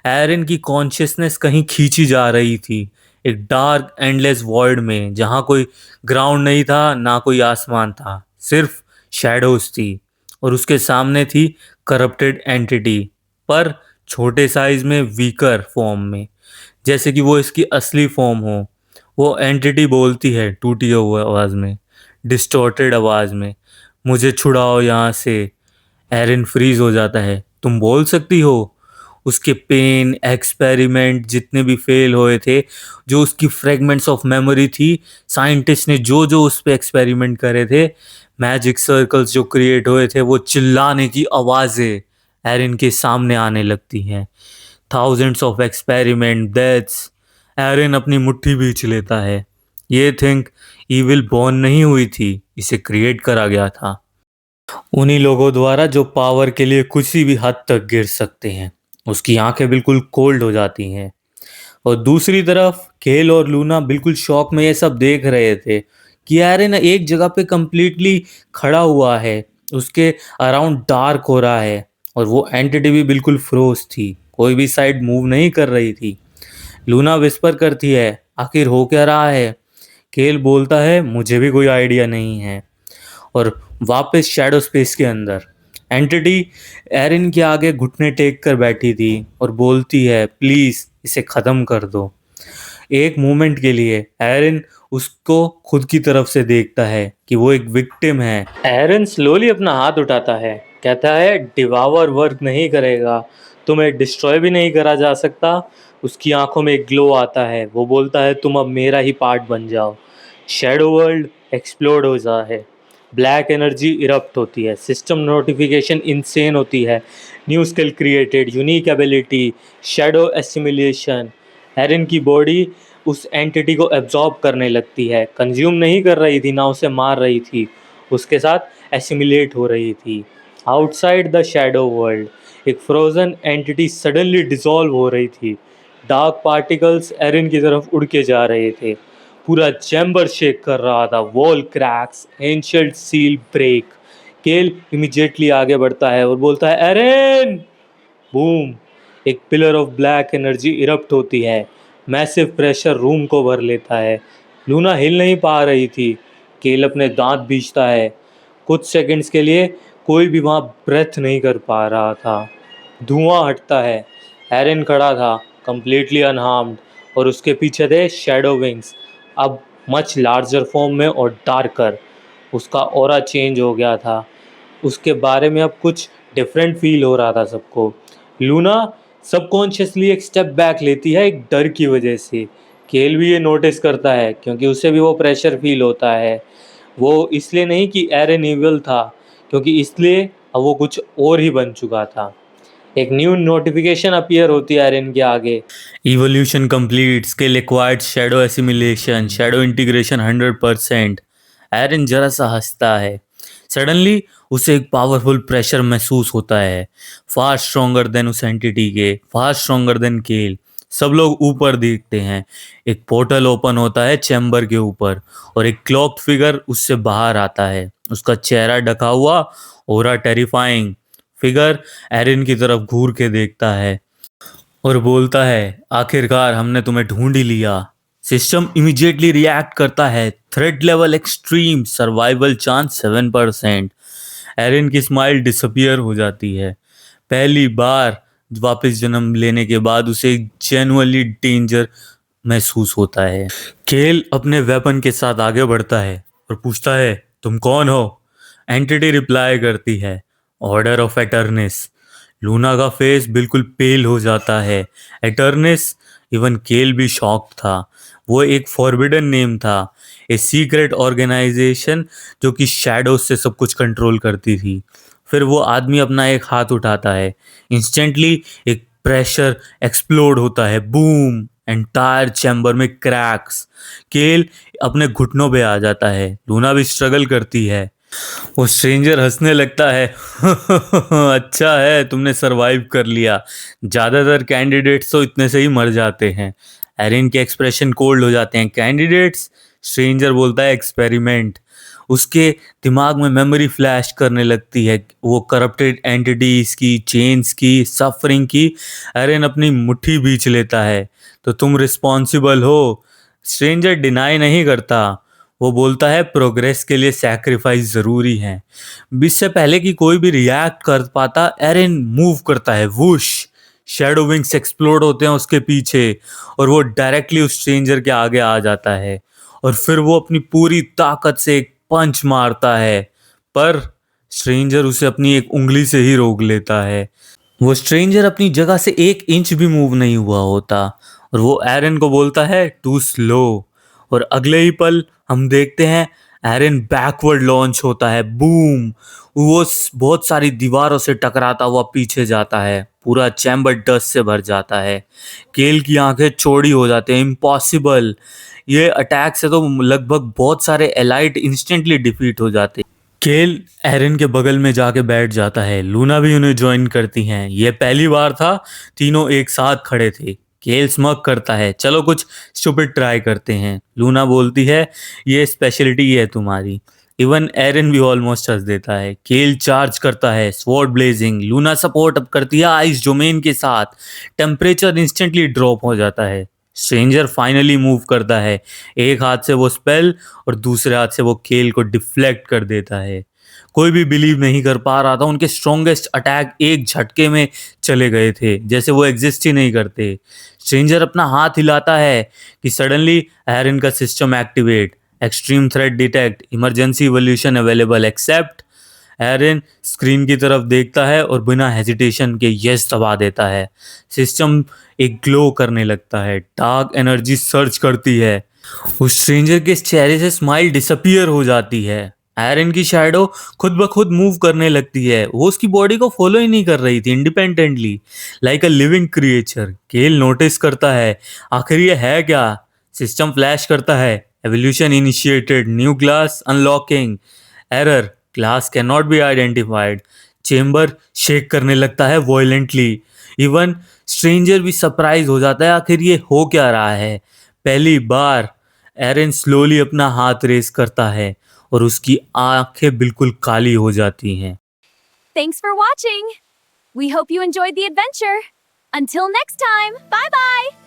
एरन की कॉन्शियसनेस कहीं खींची जा रही थी, एक डार्क एंडलेस वॉइड में, जहाँ कोई ग्राउंड नहीं था ना कोई आसमान था, सिर्फ शैडोज थी। और उसके सामने थी करप्टेड एंटिटी, पर छोटे साइज में, वीकर फॉर्म में, जैसे कि वो इसकी असली फॉर्म हो। वो एंटिटी बोलती है टूटी हुई आवाज में, डिस्टॉर्टेड आवाज में, मुझे छुड़ाओ यहाँ से। एरन फ्रीज हो जाता है। तुम बोल सकती हो? उसके पेन एक्सपेरिमेंट जितने भी फेल हुए थे, जो उसकी फ्रेगमेंट्स ऑफ मेमोरी थी, साइंटिस्ट ने जो जो उस पर एक्सपेरिमेंट करे थे, मैजिक सर्कल्स जो क्रिएट हुए थे, वो चिल्लाने की आवाज़ें एरन के सामने आने लगती हैं। Thousands of experiment, deaths. Aaron अपनी मुट्ठी बींच लेता है। ये थिंक इविल बॉर्न नहीं हुई थी, इसे क्रिएट करा गया था उन्हीं लोगों द्वारा जो पावर के लिए किसी भी हद तक गिर सकते हैं। उसकी आंखें बिल्कुल कोल्ड हो जाती हैं। और दूसरी तरफ केल और लूना बिल्कुल शॉक में ये सब देख रहे थे कि एरन एक जगह पे कंप्लीटली खड़ा हुआ है, उसके अराउंड डार्क हो रहा है, और वो एंटिटी भी बिल्कुल फ्रोज थी, कोई भी साइड मूव नहीं कर रही थी। लूना विस्पर करती है, आखिर हो क्या रहा है? केल बोलता है, मुझे भी कोई आइडिया नहीं है। और वापस शैडो स्पेस के अंदर एंटिटी एरिन के आगे घुटने टेक कर बैठी थी और बोलती है, प्लीज इसे खत्म कर दो। एक मोमेंट के लिए एरिन उसको खुद की तरफ से देखता है कि वो एक विक्टिम है। एरिन स्लोली अपना हाथ उठाता है, कहता है, डिवावर वर्क नहीं करेगा, तुम्हें डिस्ट्रॉय भी नहीं करा जा सकता। उसकी आंखों में एक ग्लो आता है, वो बोलता है, तुम अब मेरा ही पार्ट बन जाओ। शैडो वर्ल्ड एक्सप्लोड हो जाता है, ब्लैक एनर्जी इरप्ट होती है, सिस्टम नोटिफिकेशन इंसेन होती है, new skill created, unique ability, shadow assimilation. Erin की बॉडी उस एंटिटी को एब्जॉर्ब करने लगती है, कंज्यूम नहीं कर रही थी, ना उसे मार रही थी, उसके साथ एसिमिलेट हो रही थी। आउटसाइड द शैडो वर्ल्ड एक फ्रोजन एंटिटी सडनली डिसॉल्व हो रही थी। डार्क पार्टिकल्स एरिन की तरफ उड़ के जा रहे थे, पूरा चैम्बर शेक कर रहा था, wall cracks, ancient seal break. Kael immediately आगे बढ़ता है और बोलता है, एरिन! बूम! एक pillar of black energy erupt होती है, मैसिव प्रेशर रूम को भर लेता है। लूना हिल नहीं पा रही थी। केल अपने दांत बींचता है। कुछ सेकंड्स के लिए कोई भी वहाँ ब्रेथ नहीं कर पा रहा था। धुआं हटता है। एरिन खड़ा था, कंप्लीटली अनहार्म्ड, और उसके पीछे थे शैडो विंग्स, अब मच लार्जर फॉर्म में और डार्कर। उसका ऑरा चेंज हो गया था, उसके बारे में अब कुछ डिफरेंट फील हो रहा था सबको। लूना सबकॉन्शियसली एक स्टेप बैक लेती है, एक डर की वजह से। केल भी ये नोटिस करता है, क्योंकि उसे भी वो प्रेशर फील होता है। वो इसलिए नहीं कि एरन इविल था, क्योंकि इसलिए अब वो कुछ और ही बन चुका था। एक न्यू नोटिफिकेशन अपीयर होती है एरन के आगे, evolution complete, skill acquired, shadow assimilation, shadow integration 100%। एरन जरा सा हंसता है। सडनली उसे एक पावरफुल प्रेशर महसूस होता है, फार स्ट्रोंगर देन उस एंटिटी के, फार स्ट्रोंगर देन केल। सब लोग ऊपर देखते हैं, एक पोर्टल ओपन होता है चैम्बर के ऊपर, और एक क्लॉक्ड फिगर उससे बाहर आता है, उसका चेहरा ढका हुआ, ओरा टेरिफाइंग। फिगर एरिन की तरफ घूर के देखता है और बोलता है, आखिरकार हमने तुम्हें ढूंढ ही लिया। सिस्टम इमीडिएटली रिएक्ट करता है, threat level extreme, survival chance 7%। Erin की स्माइल डिसअपियर हो जाती है। पहली बार वापस जन्म लेने के बाद उसे जेन्युइनली डेंजर महसूस होता है। केल अपने वेपन के साथ आगे बढ़ता है और पूछता है, तुम कौन हो? एंटिटी रिप्लाई करती है, ऑर्डर ऑफ एटर्निस। लूना का फेस बिल्कुल पेल हो जाता है। एटर्निस, इवन केल भी शॉक था। वो एक फॉरबिडन नेम था, ए सीक्रेट ऑर्गेनाइजेशन जो कि शैडोज से सब कुछ कंट्रोल करती थी। फिर वो आदमी अपना एक हाथ उठाता है, इंस्टेंटली एक प्रेशर एक्सप्लोड होता है, बूम, एंटायर चैम्बर में क्रैक्स। केल अपने घुटनों पे आ जाता है, लूना भी स्ट्रगल करती है। वो स्ट्रेंजर हंसने लगता है, अच्छा है तुमने सरवाइव कर लिया, ज़्यादातर कैंडिडेट्स तो इतने से ही मर जाते हैं। एरिन के एक्सप्रेशन कोल्ड हो जाते हैं। कैंडिडेट्स? स्ट्रेंजर बोलता है एक्सपेरिमेंट। उसके दिमाग में मेमोरी फ्लैश करने लगती है, वो करप्टेड एंटिटीज की, चेन्स की, सफरिंग की। एरिन अपनी मुट्ठी बींच लेता है। तो तुम रिस्पॉन्सिबल हो? स्ट्रेंजर डिनाई नहीं करता, वो बोलता है प्रोग्रेस के लिए सैक्रिफाइस जरूरी है। इससे पहले कि कोई भी रिएक्ट कर पाता, एरिन मूव करता है। वुश, शैडो विंग्स एक्सप्लोड होते हैं उसके पीछे और वो डायरेक्टली उस स्ट्रेंजर के आगे आ जाता है और फिर वो अपनी पूरी ताकत से एक पंच मारता है, पर स्ट्रेंजर उसे अपनी एक उंगली से ही रोक लेता है। वो स्ट्रेंजर अपनी जगह से 1 इंच भी मूव नहीं हुआ होता और वो एरन को बोलता है टू स्लो। और अगले ही पल हम देखते हैं एरन बैकवर्ड लॉन्च होता है। बूम! वो बहुत सारी दीवारों से टकराता हुआ पीछे जाता है। पूरा चैम्बर डस्ट से भर जाता है। केल की आंखें चौड़ी हो जाती हैं। इम्पॉसिबल! ये अटैक से तो लगभग बहुत सारे एलाइट इंस्टेंटली डिफीट हो जाते हैं। केल एरन के बगल में जाके बैठ जाता है। लूना भी उन्हें ज्वाइन करती हैं। ये पहली बार था तीनों एक साथ खड़े थे। केल स्मग करता है, चलो कुछ स्टूपिड ट्राई करते हैं। लूना बोलती है ये स्पेशलिटी है तुम्हारी। इवन एरन भी ऑलमोस्ट हंस देता है। केल चार्ज करता है, sword blazing. Luna support up करती है आइस डोमेन के साथ। टेम्परेचर इंस्टेंटली ड्रॉप हो जाता है। स्ट्रेंजर फाइनली मूव करता है। एक हाथ से वो स्पेल और दूसरे हाथ से वो केल को डिफ्लेक्ट कर देता है। कोई भी बिलीव नहीं कर पा रहा था, उनके स्ट्रॉन्गेस्ट अटैक एक झटके में चले गए थे, जैसे वो एग्जिस्ट ही नहीं करते। स्ट्रेंजर अपना हाथ हिलाता है कि सडनली एरन का system activate, extreme threat detect, emergency evolution available, accept. Aaron screen की तरफ देखता है और बिना हेजिटेशन के यस दबा देता है। सिस्टम एक ग्लो करने लगता है, डार्क एनर्जी सर्च करती है। उस स्ट्रेंजर के चेहरे से स्माइल डिसअपीयर हो जाती है। एरन की शैडो खुद ब खुद मूव करने लगती है। वो उसकी बॉडी को फॉलो ही नहीं कर रही थी independently, like a living creature. केल नोटिस करता है, आखिर ये है क्या? सिस्टम फ्लैश करता है, evolution initiated, new class unlocking, error, class can not be identified. Chamber shake करने लगता है वॉयलेंटली। इवन स्ट्रेंजर भी सरप्राइज हो जाता है, आखिर ये हो क्या रहा है। पहली बार एरन स्लोली अपना हाथ रेस करता है और उसकी आंखें बिल्कुल काली हो जाती हैं। Thanks for watching. We hope you enjoyed the adventure. Until next time, bye bye.